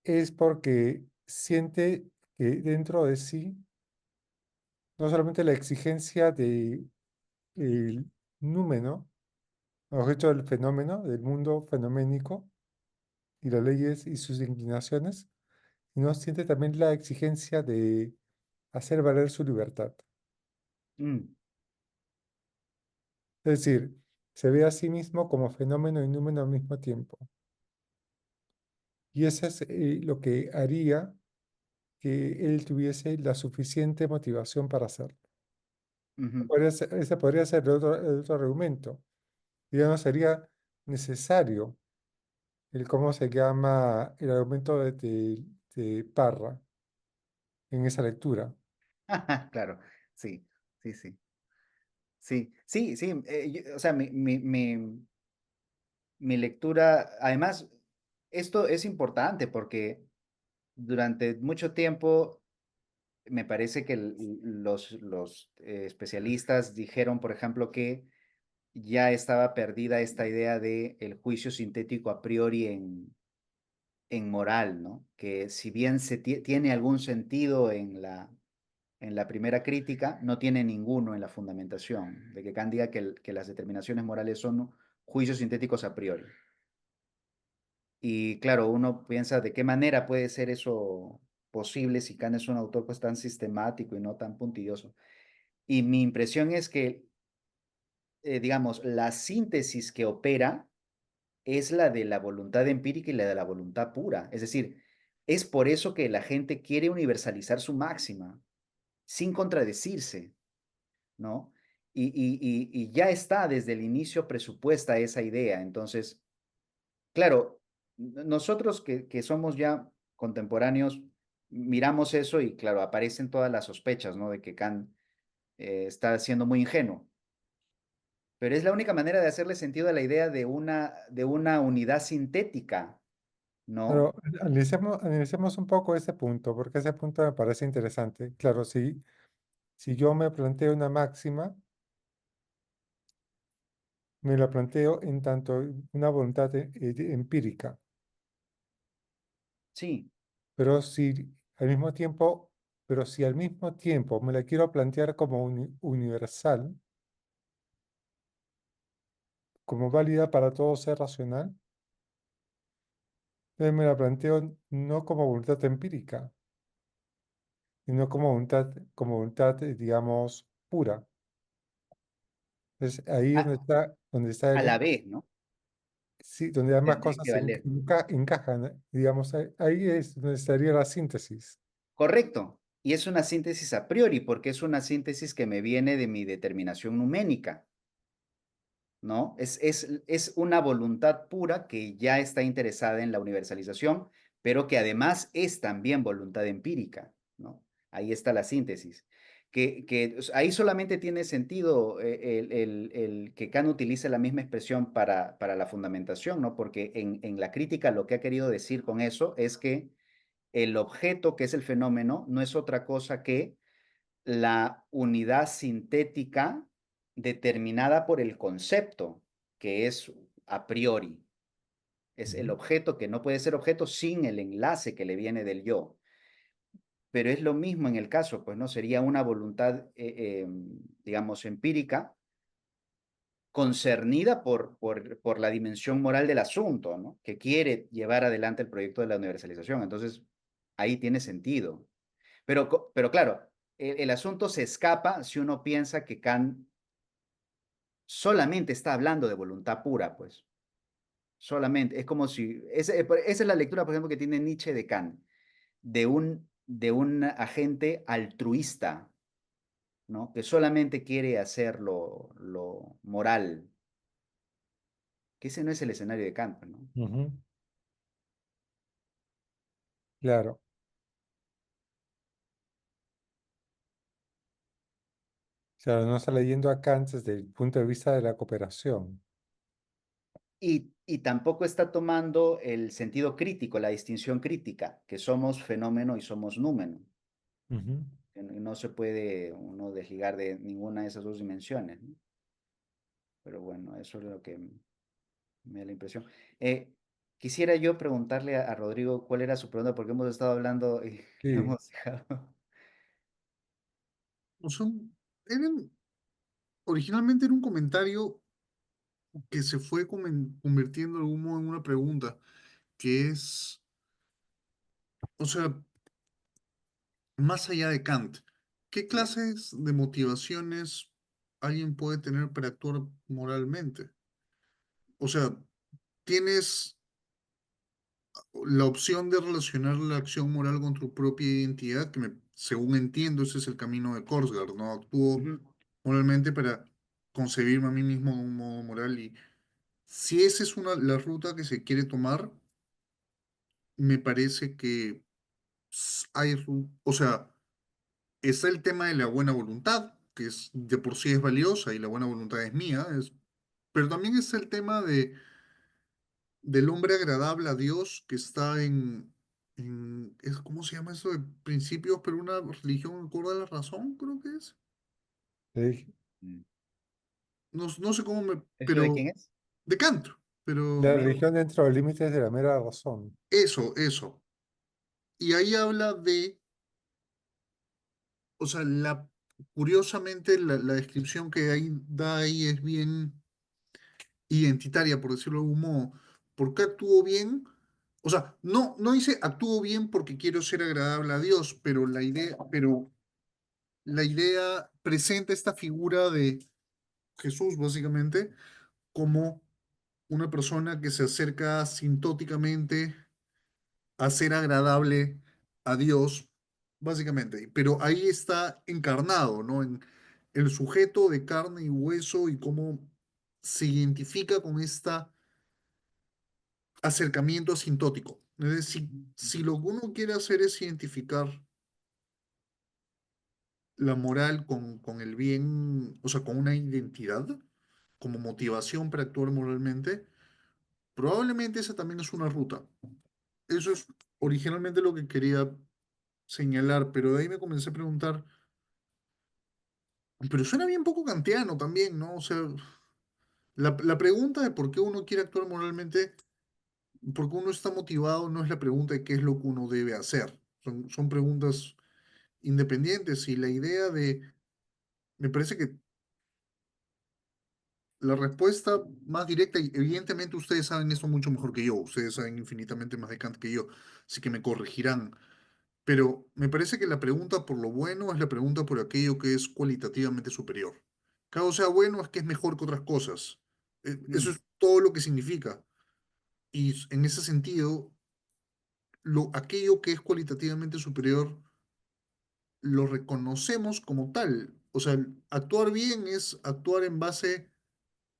es porque siente que dentro de sí no solamente la exigencia de el númeno, mejor dicho, el fenómeno, del mundo fenoménico y las leyes y sus inclinaciones, sino siente también la exigencia de hacer valer su libertad. Mm, Es decir, se ve a sí mismo como fenómeno y númeno al mismo tiempo. Y eso es lo que haría que él tuviese la suficiente motivación para hacerlo. ujú. Ese podría ser el otro argumento. Ya no sería necesario el cómo se llama el argumento de Parra en esa lectura. Claro, sí, sí, sí. Sí, sí, sí. O sea, mi lectura, además, esto es importante porque durante mucho tiempo me parece que los especialistas dijeron, por ejemplo, que ya estaba perdida esta idea de el juicio sintético a priori en moral, ¿no? Que si bien tiene algún sentido en la primera crítica, no tiene ninguno en la fundamentación, de que Kant diga que las determinaciones morales son juicios sintéticos a priori. Y claro, uno piensa de qué manera puede ser eso posible si Kant es un autor pues tan sistemático y no tan puntilloso. Y mi impresión es que, digamos, la síntesis que opera es la de la voluntad empírica y la de la voluntad pura. Es decir, es por eso que la gente quiere universalizar su máxima, sin contradecirse, ¿no? Y ya está desde el inicio presupuesta esa idea. Entonces, claro, nosotros que somos ya contemporáneos, miramos eso y claro, aparecen todas las sospechas, ¿no? De que Kant está siendo muy ingenuo. Pero es la única manera de hacerle sentido a la idea de una unidad sintética, ¿no? Pero analicemos un poco ese punto, porque ese punto me parece interesante. Claro, si yo me planteo una máxima, me la planteo en tanto una voluntad empírica, Sí. pero si al mismo tiempo, pero si al mismo tiempo me la quiero plantear como universal, como válida para todo ser racional, entonces me la planteo no como voluntad empírica, sino como voluntad, digamos, pura. Es ahí A, donde está a la el, vez, ¿no? sí, donde ambas Tendría que cosas valer. encajan, digamos, ahí es donde estaría la síntesis. Correcto. Y es una síntesis a priori, porque es una síntesis que me viene de mi determinación numénica, ¿no? Es una voluntad pura que ya está interesada en la universalización, pero que además es también voluntad empírica, ¿no? Ahí está la síntesis. O sea, ahí solamente tiene sentido el que Kant utilice la misma expresión para la fundamentación, ¿no? Porque en la crítica lo que ha querido decir con eso es que el objeto, que es el fenómeno, no es otra cosa que la unidad sintética determinada por el concepto, que es a priori. Es el Ujú. objeto que no puede ser objeto sin el enlace que le viene del yo. Pero es lo mismo en el caso, pues no sería una voluntad, digamos, empírica, concernida por la dimensión moral del asunto, ¿no? Que quiere llevar adelante el proyecto de la universalización. Entonces, ahí tiene sentido. Pero claro, el asunto se escapa si uno piensa que Kant solamente está hablando de voluntad pura, pues. Solamente. Es como si. Esa es la lectura, por ejemplo, que tiene Nietzsche de Kant, de un agente altruista, ¿no? Que solamente quiere hacer lo moral. Que ese no es el escenario de Kant, ¿no? Ujú. Claro, claro, no está leyendo a Kant desde el punto de vista de la cooperación. y tampoco está tomando el sentido crítico, la distinción crítica, que somos fenómeno y somos númeno. Ujú. Que no se puede uno desligar de ninguna de esas dos dimensiones, ¿no? Pero bueno, eso es lo que me da la impresión. Quisiera yo preguntarle a Rodrigo cuál era su pregunta, porque hemos estado hablando y Sí, hemos dejado. O sea, eran- originalmente era un comentario que se fue convirtiendo de algún modo en una pregunta, que es, o sea, más allá de Kant, ¿qué Ya. clases de motivaciones alguien puede tener para actuar moralmente? O sea, tienes la opción de relacionar la acción moral con tu propia identidad, que según entiendo, ese es el camino de Korsgaard, ¿no? Actúo Ujú, moralmente para concebirme a mí mismo de un modo moral y si esa es la ruta que se quiere tomar, me parece que o sea, está el tema de la buena voluntad, que es de por sí es valiosa y la buena voluntad es mía, pero también está el tema del hombre agradable a Dios que está ¿cómo se llama eso? De principios, pero una religión acorde a la razón, creo que es. sí. mm. No, no sé cómo ¿Eso de pero quién es? de Kant, La pero religión dentro de los límites de la mera razón. eso. Y ahí habla o sea, curiosamente la descripción que da ahí es bien identitaria, por decirlo de algún modo. ¿Por qué actúo bien? O sea, no dice actúo bien porque quiero ser agradable a Dios, pero la idea presenta esta figura de Jesús, básicamente, como una persona que se acerca sintóticamente a ser agradable a Dios, básicamente. Pero ahí está encarnado, ¿no? En el sujeto de carne y hueso y cómo se identifica con este acercamiento asintótico. Es decir, Ujú, si ujú, lo que uno quiere hacer es identificar la moral con el bien, o sea, con una identidad, como motivación para actuar moralmente, probablemente esa también es una ruta. Eso es originalmente lo que quería señalar, pero de ahí me comencé a preguntar, pero suena bien poco kantiano también, ¿no? O sea, la pregunta de por qué uno quiere actuar moralmente, por qué uno está motivado, no es la pregunta de qué es lo que uno debe hacer. Son preguntas independientes y la idea me parece que la respuesta más directa, y evidentemente ustedes saben eso mucho mejor que yo, ustedes saben infinitamente más de Kant que yo, así que me corregirán, pero me parece que la pregunta por lo bueno es la pregunta por aquello que es cualitativamente superior. Que algo sea bueno es que es mejor que otras cosas. Eso mm, es todo lo que significa. Y en ese sentido, aquello que es cualitativamente superior lo reconocemos como tal. O sea, actuar bien es actuar en base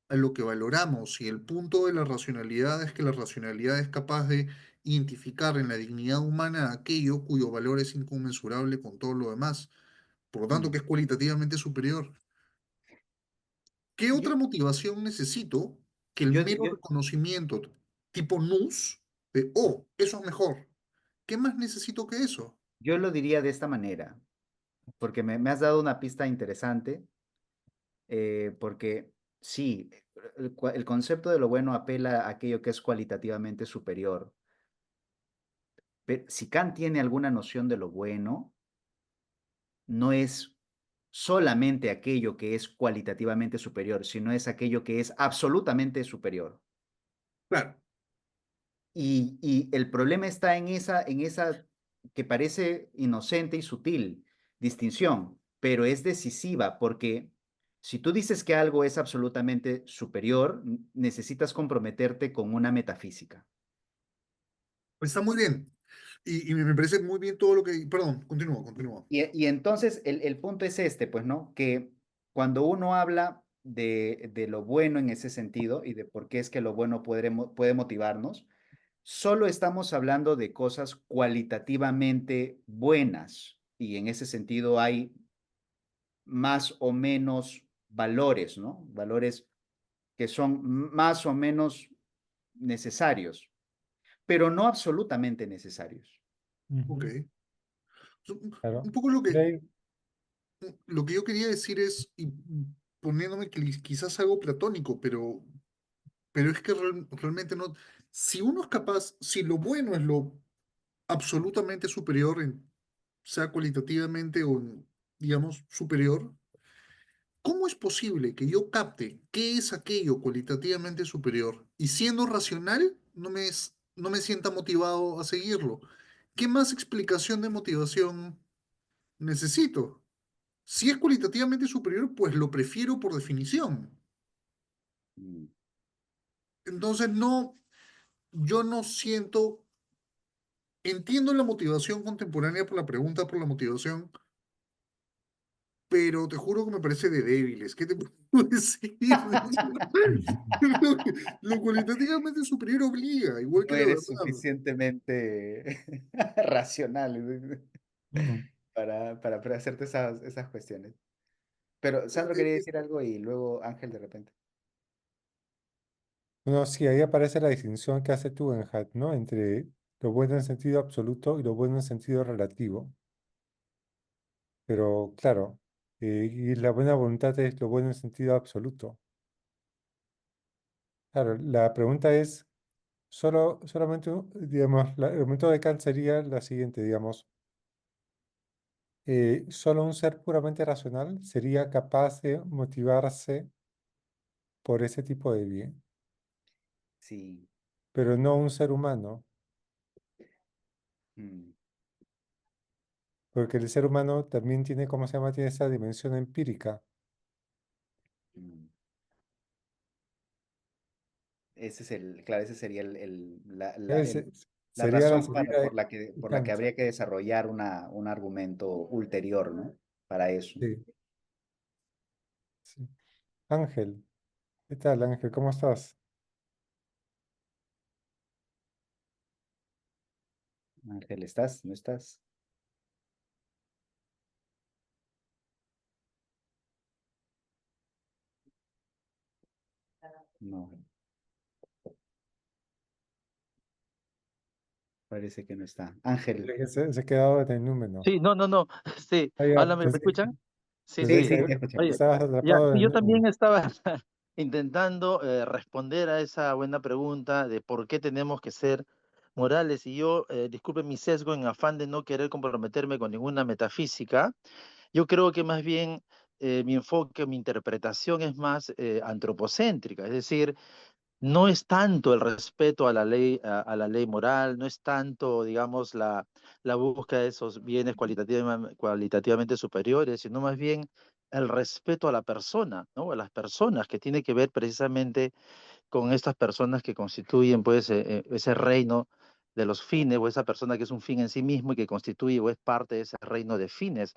a lo que valoramos y el punto de la racionalidad es que la racionalidad es capaz de identificar en la dignidad humana aquello cuyo valor es inconmensurable con todo lo demás, por lo tanto mm. que es cualitativamente superior. ¿Qué Yo, otra motivación necesito que el yo, mero yo, reconocimiento tipo nous de, oh, eso es mejor? ¿Qué más necesito que eso? yo lo diría de esta manera, porque me has dado una pista interesante, porque sí, el concepto de lo bueno apela a aquello que es cualitativamente superior. Pero si Kant tiene alguna noción de lo bueno, no es solamente aquello que es cualitativamente superior, sino es aquello que es absolutamente superior. Claro, Y el problema está en esa que parece inocente y sutil distinción, pero es decisiva porque si tú dices que algo es absolutamente superior, necesitas comprometerte con una metafísica. está muy bien. Y me parece muy bien todo lo que... Perdón, continúa. Y entonces el punto es este, pues, ¿no? Que cuando uno habla de lo bueno en ese sentido y de por qué es que lo bueno puede motivarnos, solo estamos hablando de cosas cualitativamente buenas y en ese sentido hay más o menos valores, ¿no? Valores que son más o menos necesarios, pero no absolutamente necesarios. Ok. Ujú. Claro. Un poco De ahí, lo que yo quería decir es, y poniéndome quizás algo platónico, pero es que realmente no. Si uno es capaz, si lo bueno es lo absolutamente superior, sea cualitativamente o, digamos, superior, ¿cómo es posible que yo capte qué es aquello cualitativamente superior y siendo racional no me sienta motivado a seguirlo? ¿Qué más explicación de motivación necesito? Si es cualitativamente superior, pues lo prefiero por definición. Mm, Entonces, yo no siento, entiendo la motivación contemporánea por la pregunta por la motivación, pero te juro que me parece de débiles. ¿Qué te puedo decir? Lo, lo cualitativamente superior obliga, igual No que la eres verdad. suficientemente racional mm, para hacerte esas cuestiones. Pero Sandro Eh, quería eh, decir algo y luego Ángel de repente. no, sí, ahí aparece la distinción que hace Tugendhat, ¿no? Entre lo bueno en sentido absoluto y lo bueno en sentido relativo. Pero claro, y la buena voluntad es lo bueno en sentido absoluto. Claro, la pregunta es, solamente, digamos, el argumento de Kant sería la siguiente, digamos, solo un ser puramente racional sería capaz de motivarse por ese tipo de bien, Sí. pero no un ser humano, Mm, porque el ser humano también tiene, ¿cómo se llama? Tiene esa dimensión empírica. mm. Claro, ese sería Ese la sería la razón salida de por la que Kant. habría que desarrollar un argumento ulterior, ¿no? Para eso. Sí, sí. Ángel, ¿qué tal, Ángel? ¿Cómo estás? Ángel, ¿estás? ¿No estás? No, parece que no está. Ángel. Se ha quedado en el número. Sí, no, no, no. Sí, Ah, ya, hola, ¿me escuchan? Sí, pensé Sí, sí. sí, que te escuchamos. Oye, estabas ya, atrapado en sí, el yo número. también estaba intentando responder a esa buena pregunta de por qué tenemos que ser morales. Y yo, disculpe mi sesgo en afán de no querer comprometerme con ninguna metafísica, yo creo que más bien mi enfoque, mi interpretación es más antropocéntrica, es decir, no es tanto el respeto a la ley, a la ley moral, no es tanto, digamos, la búsqueda de esos bienes cualitativamente superiores, sino más bien el respeto a la persona, ¿no? A las personas, que tiene que ver precisamente con estas personas que constituyen, pues, ese reino de los fines, o esa persona que es un fin en sí mismo y que constituye o es parte de ese reino de fines.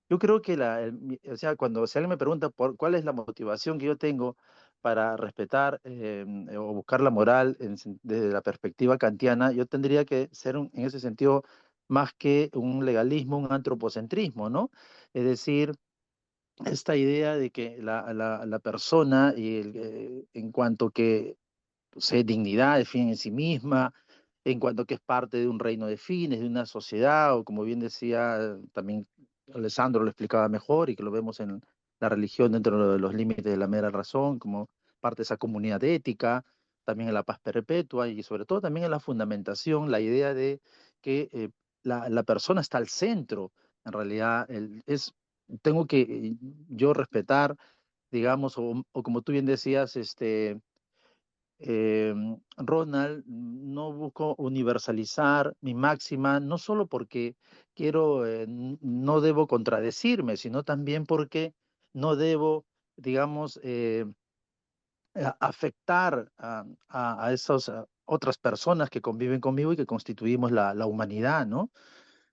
Yo creo que o sea, si alguien me pregunta por cuál es la motivación que yo tengo para respetar o buscar la moral desde la perspectiva kantiana, yo tendría que ser en ese sentido más que un legalismo, un antropocentrismo, ¿no? Es decir, esta idea de que la persona en cuanto que posee dignidad, de fin en sí misma, en cuanto que es parte de un reino de fines, de una sociedad, o como bien decía también Alessandro lo explicaba mejor, y que lo vemos en la religión dentro de los límites de la mera razón, como parte de esa comunidad ética, también en la paz perpetua y sobre todo también en la fundamentación, la idea de que la persona está al centro, en realidad tengo que yo respetar, digamos, o como tú bien decías, Ronald, no busco universalizar mi máxima, no solo porque quiero, no debo contradecirme, sino también porque no debo, digamos, afectar a esas otras personas que conviven conmigo y que constituimos la humanidad, ¿no?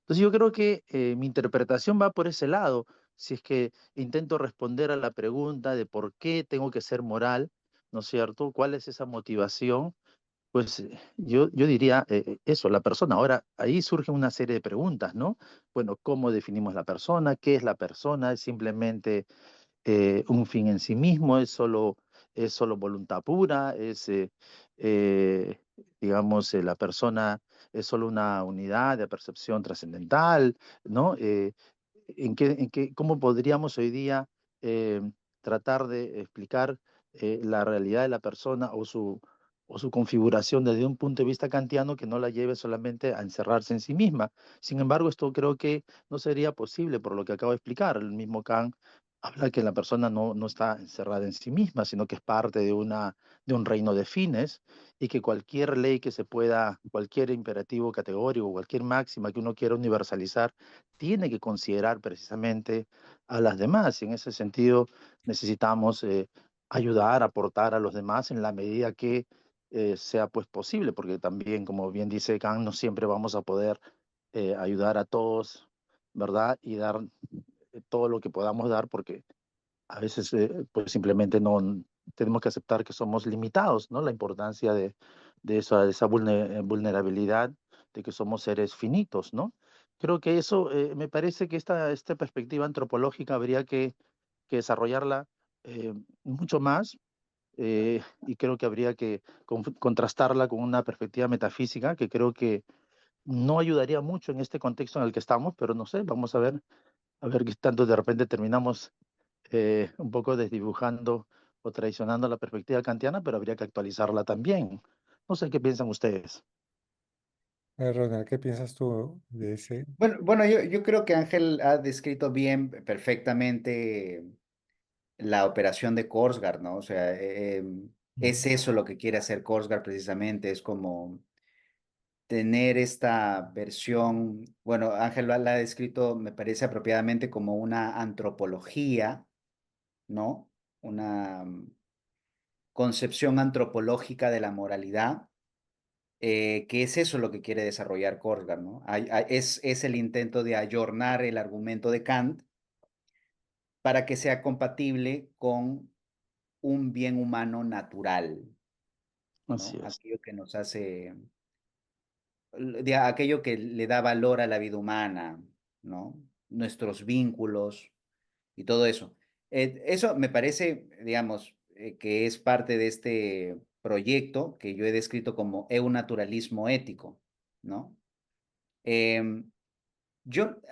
Entonces yo creo que mi interpretación va por ese lado. Si es que intento responder a la pregunta de por qué tengo que ser moral, ¿no es cierto? ¿Cuál es esa motivación? Pues yo diría eso, la persona. Ahora, ahí surge una serie de preguntas, ¿no? Bueno, ¿cómo definimos la persona? ¿Qué es la persona? ¿Es simplemente un fin en sí mismo? ¿Es solo es solo voluntad pura, eh, digamos, la persona es solo una unidad de percepción trascendental, ¿no? ¿Cómo podríamos hoy día eh, tratar de explicar la realidad de la persona o su configuración desde un punto de vista kantiano que no la lleve solamente a encerrarse en sí misma? Sin embargo, esto creo que no sería posible por lo que acabo de explicar. El mismo Kant habla que la persona no está encerrada en sí misma, sino que es parte de un reino de fines y que cualquier ley que se pueda, cualquier imperativo categórico, cualquier máxima que uno quiera universalizar, tiene que considerar precisamente a las demás. Y en ese sentido necesitamos ayudar, aportar a los demás en la medida que sea pues posible, porque también, como bien dice Kant, no siempre vamos a poder ayudar a todos, ¿verdad? Y dar todo lo que podamos dar, porque a veces pues simplemente no tenemos que aceptar que somos limitados, ¿no? La importancia de esa vulnerabilidad, de que somos seres finitos, ¿no? Creo que eso, me parece que esta perspectiva antropológica habría que desarrollarla mucho más, y creo que habría que contrastarla con una perspectiva metafísica que creo que no ayudaría mucho en este contexto en el que estamos, pero no sé, vamos a ver qué tanto de repente terminamos un poco desdibujando o traicionando la perspectiva kantiana, pero habría que actualizarla también. No sé qué piensan ustedes. Ronald, ¿qué piensas tú de ese? Bueno, yo creo que Ángel ha descrito bien, perfectamente la operación de Korsgaard, ¿no? O sea, es eso lo que quiere hacer Korsgaard precisamente, es como tener esta versión, bueno, Ángel la ha descrito, me parece apropiadamente como una antropología, ¿no? Una concepción antropológica de la moralidad, que es eso lo que quiere desarrollar Korsgaard, ¿no? Es el intento de ayornar el argumento de Kant para que sea compatible con un bien humano natural, Así ¿no? es. Aquello que nos hace, aquello que le da valor a la vida humana, ¿no? Nuestros vínculos y todo eso. Eso me parece, digamos, que es parte de este proyecto que yo he descrito como eunaturalismo ético, ¿no? Em,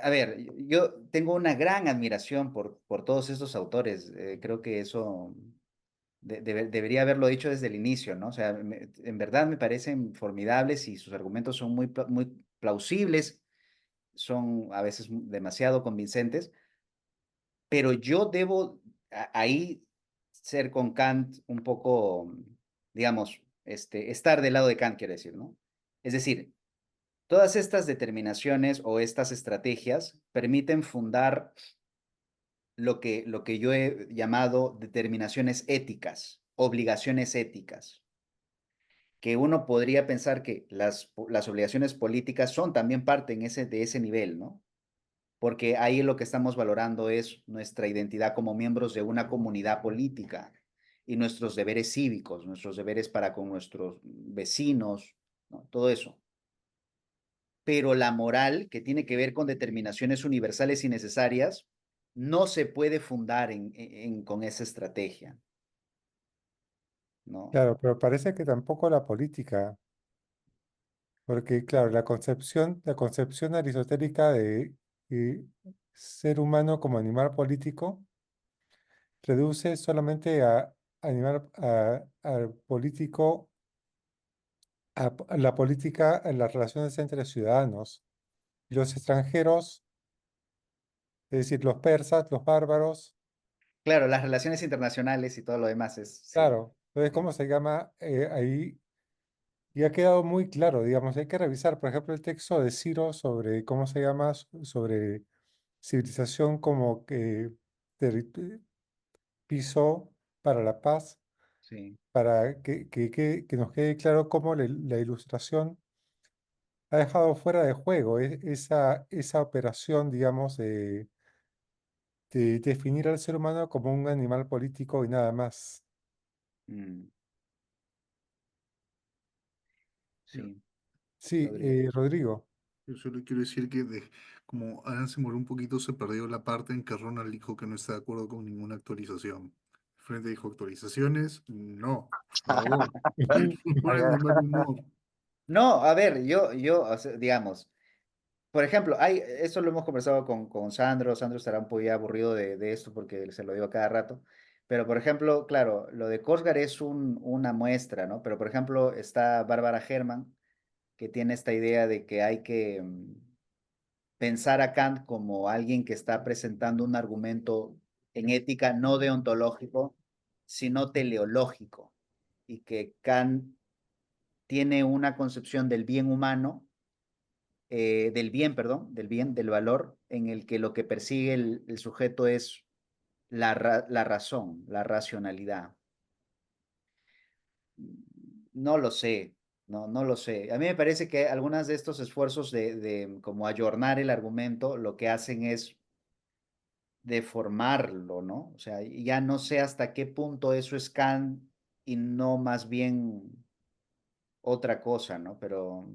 a ver, yo tengo una gran admiración por todos estos autores. Creo que eso debería haberlo dicho desde el inicio, ¿no? O sea, en verdad me parecen formidables y sus argumentos son muy plausibles, son a veces demasiado convincentes, pero yo debo ahí ser con Kant un poco, digamos, estar del lado de Kant, quiero decir, ¿no? Es decir, todas estas determinaciones o estas estrategias permiten fundar lo que yo he llamado determinaciones éticas, obligaciones éticas, que uno podría pensar que las obligaciones políticas son también parte de ese nivel, ¿no? Porque ahí lo que estamos valorando es nuestra identidad como miembros de una comunidad política y nuestros deberes cívicos, nuestros deberes para con nuestros vecinos, ¿no? Todo eso. Pero la moral, que tiene que ver con determinaciones universales y necesarias, no se puede fundar con esa estrategia, ¿no? Claro, pero parece que tampoco la política, porque claro, la concepción aristotélica de eh, ser humano como animal político reduce solamente a al político, a la política, a las relaciones entre ciudadanos. Y los extranjeros, es decir, los persas, los bárbaros, Claro, las relaciones internacionales y todo lo demás sí, claro. Entonces, ¿cómo se llama? Ahí y ha quedado muy claro, digamos, hay que revisar, por ejemplo, el texto de Ciro sobre, ¿cómo se llama? Sobre civilización como que piso para la paz, sí. para que nos quede claro cómo la ilustración ha dejado fuera de juego esa operación, digamos, de definir al ser humano como un animal político y nada más. Mm, Yo, sí, Sí, Rodrigo. Rodrigo. yo solo quiero decir que como Alan se murió un poquito, se perdió la parte en que Ronald dijo que no está de acuerdo con ninguna actualización. Frente dijo actualizaciones. No, por favor. No pones de mal humor. No, a ver, o sea, digamos, por ejemplo, eso lo hemos conversado con Sandro. Sandro estará un poco ya aburrido de esto porque se lo digo a cada rato. Pero, por ejemplo, claro, lo de Korsgaard es una muestra, ¿no? Pero, por ejemplo, está Bárbara Herrmann, que tiene esta idea de que hay que pensar a Kant como alguien que está presentando un argumento en ética no deontológico, sino teleológico, y que Kant tiene una concepción del bien humano, del bien, perdón, del bien, del valor, en el que lo que persigue el sujeto es la razón, la racionalidad. No lo sé, no lo sé. A mí me parece que algunos de estos esfuerzos de como ayornar el argumento, lo que hacen es deformarlo, ¿no? O sea, ya no sé hasta qué punto eso es Kant y no más bien otra cosa, ¿no? Pero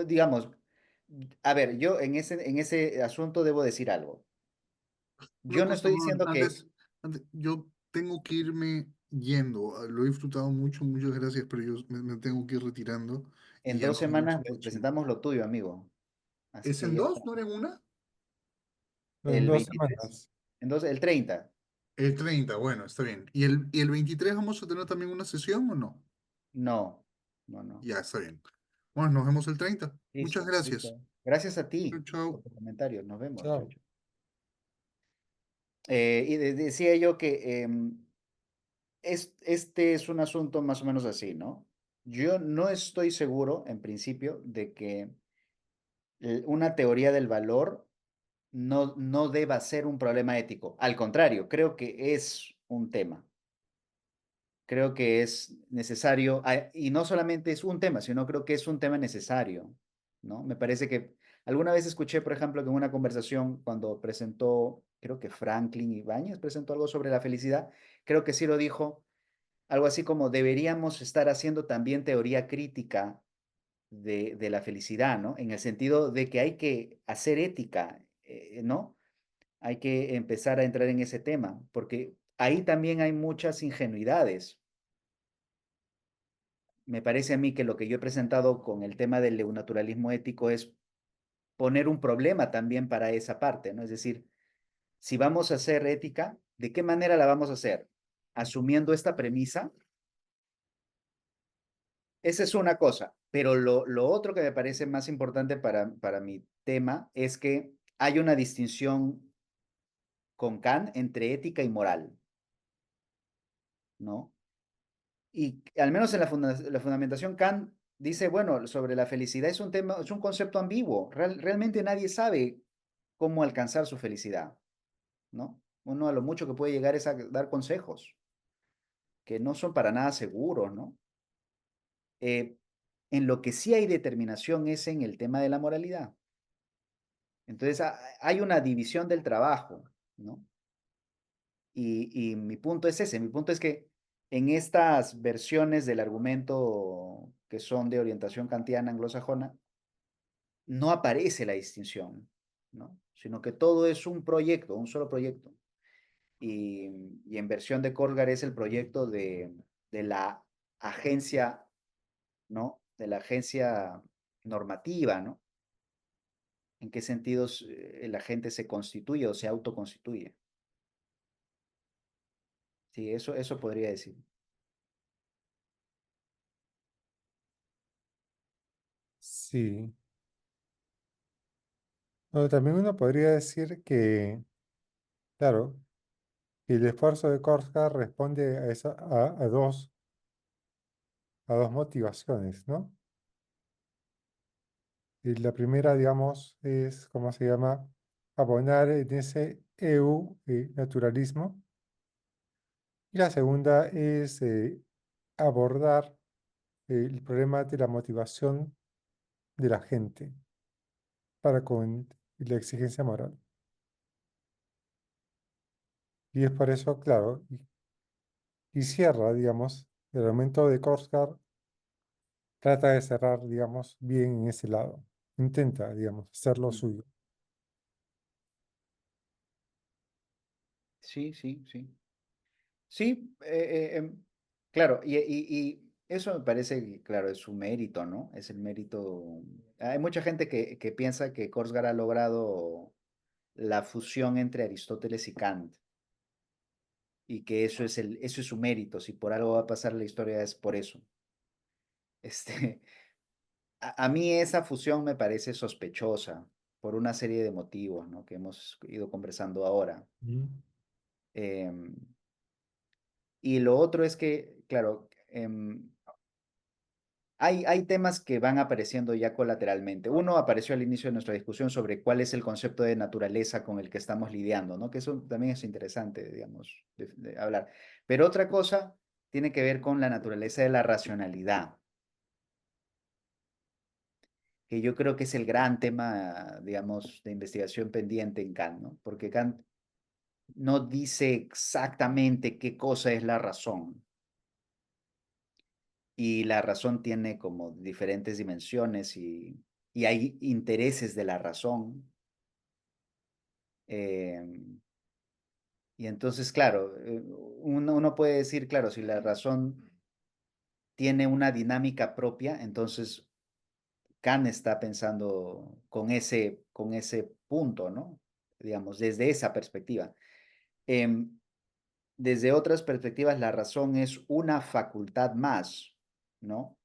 digamos, a ver, yo en ese asunto debo decir algo. Una Yo no cosa, estoy Ron, diciendo que yo tengo que irme yendo. Lo he disfrutado mucho, muchas gracias, pero yo me tengo que ir retirando y en ya dos nos vemos semanas la próxima. presentamos lo tuyo, amigo. Así ¿Es que en ya dos? está. ¿No era en una? En El dos 23. semanas. Entonces, el 30. El 30, bueno, está bien. Y el 23 vamos a tener también una sesión o no? No, no. Ya, está bien. Bueno, nos vemos el 30. Muchas Listo, gracias. listo. Gracias a Chao, ti por chao. tu comentario. Nos vemos. Chao, Chao. chao. Decía yo que este es un asunto más o menos así, ¿no? Yo no estoy seguro, en principio, de que una teoría del valor no deba ser un problema ético. Al contrario, creo que es un tema. Creo que es necesario, y no solamente es un tema, sino creo que es un tema necesario, ¿no? Me parece que alguna vez escuché, por ejemplo, que en una conversación cuando presentó, creo que Franklin Ibáñez presentó algo sobre la felicidad, creo que sí lo dijo, algo así como deberíamos estar haciendo también teoría crítica de la felicidad, ¿no? En el sentido de que hay que hacer ética, ¿no? Hay que empezar a entrar en ese tema, porque ahí también hay muchas ingenuidades. Me parece a mí que lo que yo he presentado con el tema del neunaturalismo ético es poner un problema también para esa parte, ¿no? Es decir, si vamos a hacer ética, ¿de qué manera la vamos a hacer? Asumiendo esta premisa. Esa es una cosa, pero lo otro que me parece más importante para mi tema es que hay una distinción con Kant entre ética y moral, ¿no? Y al menos en la fundamentación Kant dice, bueno, sobre la felicidad es un tema, es un concepto ambiguo. Realmente nadie sabe cómo alcanzar su felicidad, ¿no? Uno a lo mucho que puede llegar es a dar consejos que no son para nada seguros, ¿no? Eh, en lo que sí hay determinación es en el tema de la moralidad. Entonces hay una división del trabajo, ¿no? Y mi punto es ese, mi punto es que en estas versiones del argumento que son de orientación kantiana anglosajona, no aparece la distinción, ¿no? Sino que todo es un proyecto, un solo proyecto. Y en versión de Colgar es el proyecto de la agencia, ¿no? De la agencia normativa, ¿no? ¿En qué sentidos el agente se constituye o se autoconstituye? Sí, eso podría decir. Sí. Bueno, también uno podría decir que, claro, que el esfuerzo de Korsgaard responde a dos motivaciones, ¿no? Y la primera, digamos, es, ¿cómo se llama? Abonar en ese naturalismo. Y la segunda es abordar el problema de la motivación de la gente para con la exigencia moral. Y es por eso, claro, y cierra, digamos, el argumento de Korsgaard trata de cerrar, digamos, bien en ese lado. Intenta, digamos, hacer lo Mm. suyo. Sí, sí, sí. Sí, claro, y eso me parece, claro, es su mérito, ¿no? Es el mérito. Hay mucha gente que piensa que Korsgaard ha logrado la fusión entre Aristóteles y Kant y que eso es su mérito. Si por algo va a pasar la historia es por eso. Este, a mí esa fusión me parece sospechosa por una serie de motivos, ¿no? Que hemos ido conversando ahora. Mm. Em, y lo otro es que, claro, hay temas que van apareciendo ya colateralmente. Uno apareció al inicio de nuestra discusión sobre cuál es el concepto de naturaleza con el que estamos lidiando, ¿no? Que eso también es interesante, digamos, de hablar. Pero otra cosa tiene que ver con la naturaleza de la racionalidad, que yo creo que es el gran tema, digamos, de investigación pendiente en Kant, ¿no? Porque Kant no dice exactamente qué cosa es la razón. Y la razón tiene como diferentes dimensiones y hay intereses de la razón. em, y entonces, claro, uno puede decir, claro, si la razón tiene una dinámica propia, entonces Kant está pensando con ese punto, ¿no? Digamos, desde esa perspectiva. Em, Desde otras perspectivas, la razón es una facultad más, ¿no?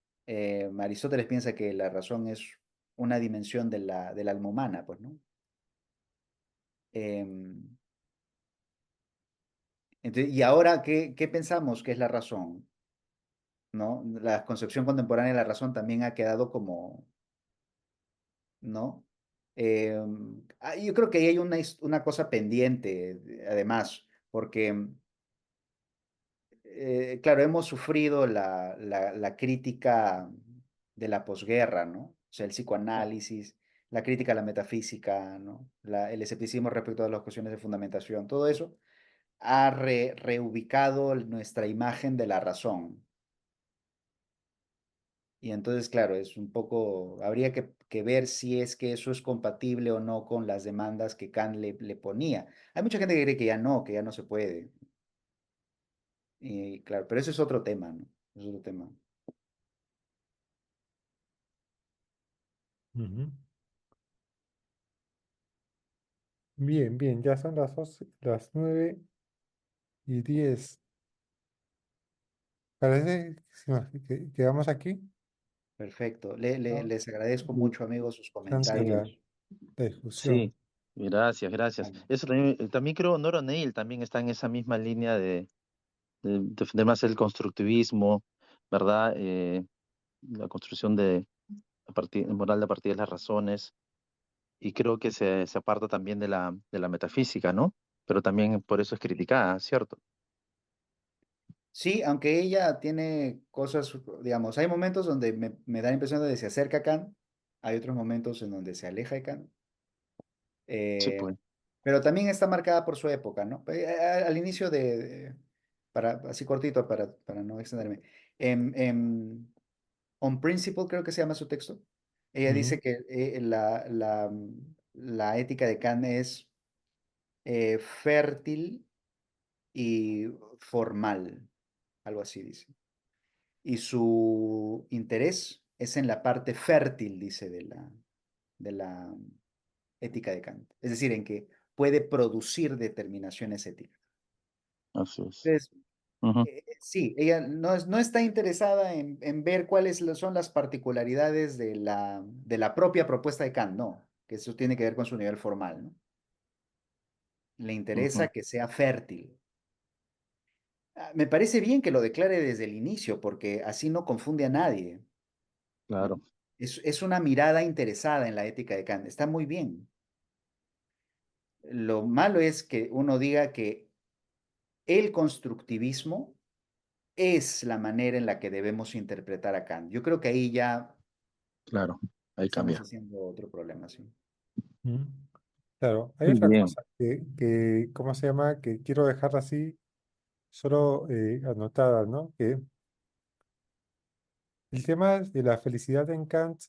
Aristóteles piensa que la razón es una dimensión del alma humana, pues, ¿no? Em, entonces, y ahora, ¿qué pensamos que es la razón? ¿No? La concepción contemporánea de la razón también ha quedado como, ¿no? Yo creo que ahí hay una cosa pendiente, además, porque claro, hemos sufrido la crítica de la posguerra, ¿no? O sea, el psicoanálisis, la crítica a la metafísica, ¿no? El escepticismo respecto a las cuestiones de fundamentación, todo eso ha reubicado nuestra imagen de la razón. Y entonces, claro, es un poco, habría que ver si es que eso es compatible o no con las demandas que Kant le ponía. Hay mucha gente que cree que ya no se puede. Y claro, pero ese es otro tema, ¿no? Es otro tema. Ujú. Bien, bien, ya son las 9:10. Parece que quedamos aquí. Perfecto. ¿No? Les agradezco mucho, amigos, sus Interesante comentarios. la discusión. Sí, gracias, gracias. Bueno, Eso también, también creo, Nora Neil también está en esa misma línea de defender más el constructivismo, ¿verdad? La construcción moral de a partir de las razones, y creo que se aparta también de la metafísica, ¿no? Pero también por eso es criticada, ¿cierto? sí, aunque ella tiene cosas, digamos, hay momentos donde me da la impresión de que se acerca a Kant, hay otros momentos en donde se aleja de Kant, Sí, eh, pues. pero también está marcada por su época, ¿no? Al inicio así cortito para no extenderme, en On Principle creo que se llama su texto, ella Ujú, dice que la ética de Kant es fértil y formal, algo así dice. Y su interés es en la parte fértil, dice, de la ética de Kant. Es decir, en que puede producir determinaciones éticas. Así es. Entonces, Ujú. sí, ella no está interesada en ver cuáles son las particularidades de la propia propuesta de Kant, no, que eso tiene que ver con su nivel formal, ¿no? Le interesa Ujú. que sea fértil. Me parece bien que lo declare desde el inicio, porque así no confunde a nadie, Claro, ¿no? Es una mirada interesada en la ética de Kant, está muy bien. Lo malo es que uno diga que el constructivismo es la manera en la que debemos interpretar a Kant. Yo creo que ahí ya claro. Ahí estamos cambia. haciendo otro problema, sí. ujú. Claro, hay Muy otra bien, cosa ¿cómo se llama? Que quiero dejar así, solo anotada, ¿no? Que el tema de la felicidad en Kant,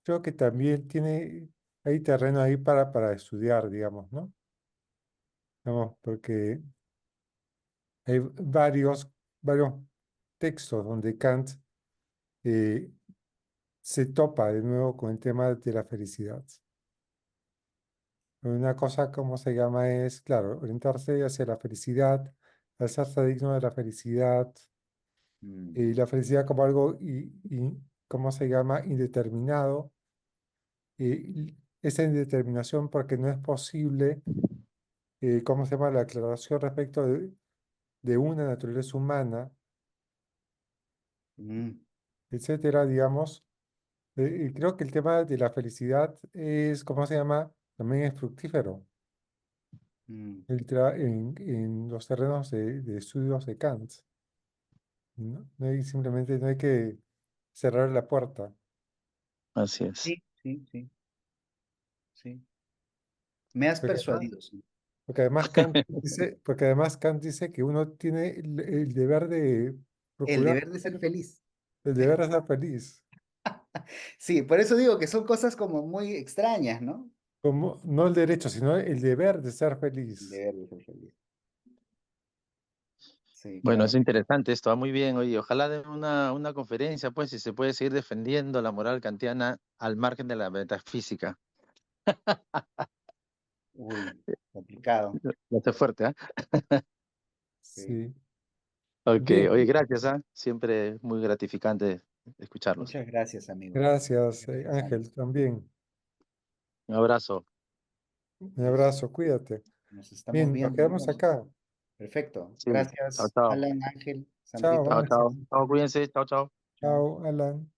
creo que también hay terreno ahí para estudiar, digamos, ¿no? Digamos, porque Hay varios textos donde Kant eh, se topa de nuevo con el tema de la felicidad. Una cosa, ¿cómo se llama? Es, claro, orientarse hacia la felicidad, hacerse digno de la felicidad, y la felicidad como algo, ¿cómo se llama? Indeterminado. Esa indeterminación porque no es posible, ¿cómo se llama? La aclaración respecto de una naturaleza humana, Mm, etcétera, digamos. Y creo que el tema de la felicidad es, ¿cómo se llama? También es fructífero mm. en los terrenos de estudios de Kant. ¿No? Simplemente no hay que cerrar la puerta. Así es. Sí, sí, sí, sí. Me has Porque además, persuadido, sí. porque además Kant dice que uno tiene el deber de El procurar, deber de ser feliz. el deber de ser feliz. Sí, por eso digo que son cosas como muy extrañas, ¿no? Como, no el derecho, sino el deber de ser El feliz. deber de ser feliz. Sí, Bueno, claro. es interesante esto, va muy bien. Oye, ojalá de una conferencia, pues, si se puede seguir defendiendo la moral kantiana al margen de la metafísica. Uy, complicado. Lo hace fuerte, ¿ah? Sí. Sí. Ok, Bien, oye, gracias, ¿ah? Siempre muy gratificante escucharlos. Muchas gracias, amigo. gracias, Gracias, Ana. Ángel, también. Un abrazo. Un abrazo, cuídate. Nos estamos Bien, nos viendo quedamos entonces. acá. Perfecto. Sí, chao, Gracias, chao. Alan, Ángel, Chao, Sandrito. Chao, Ángel. chao. Chao, cuídense. Chao, chao. Chao. Chao, Alan.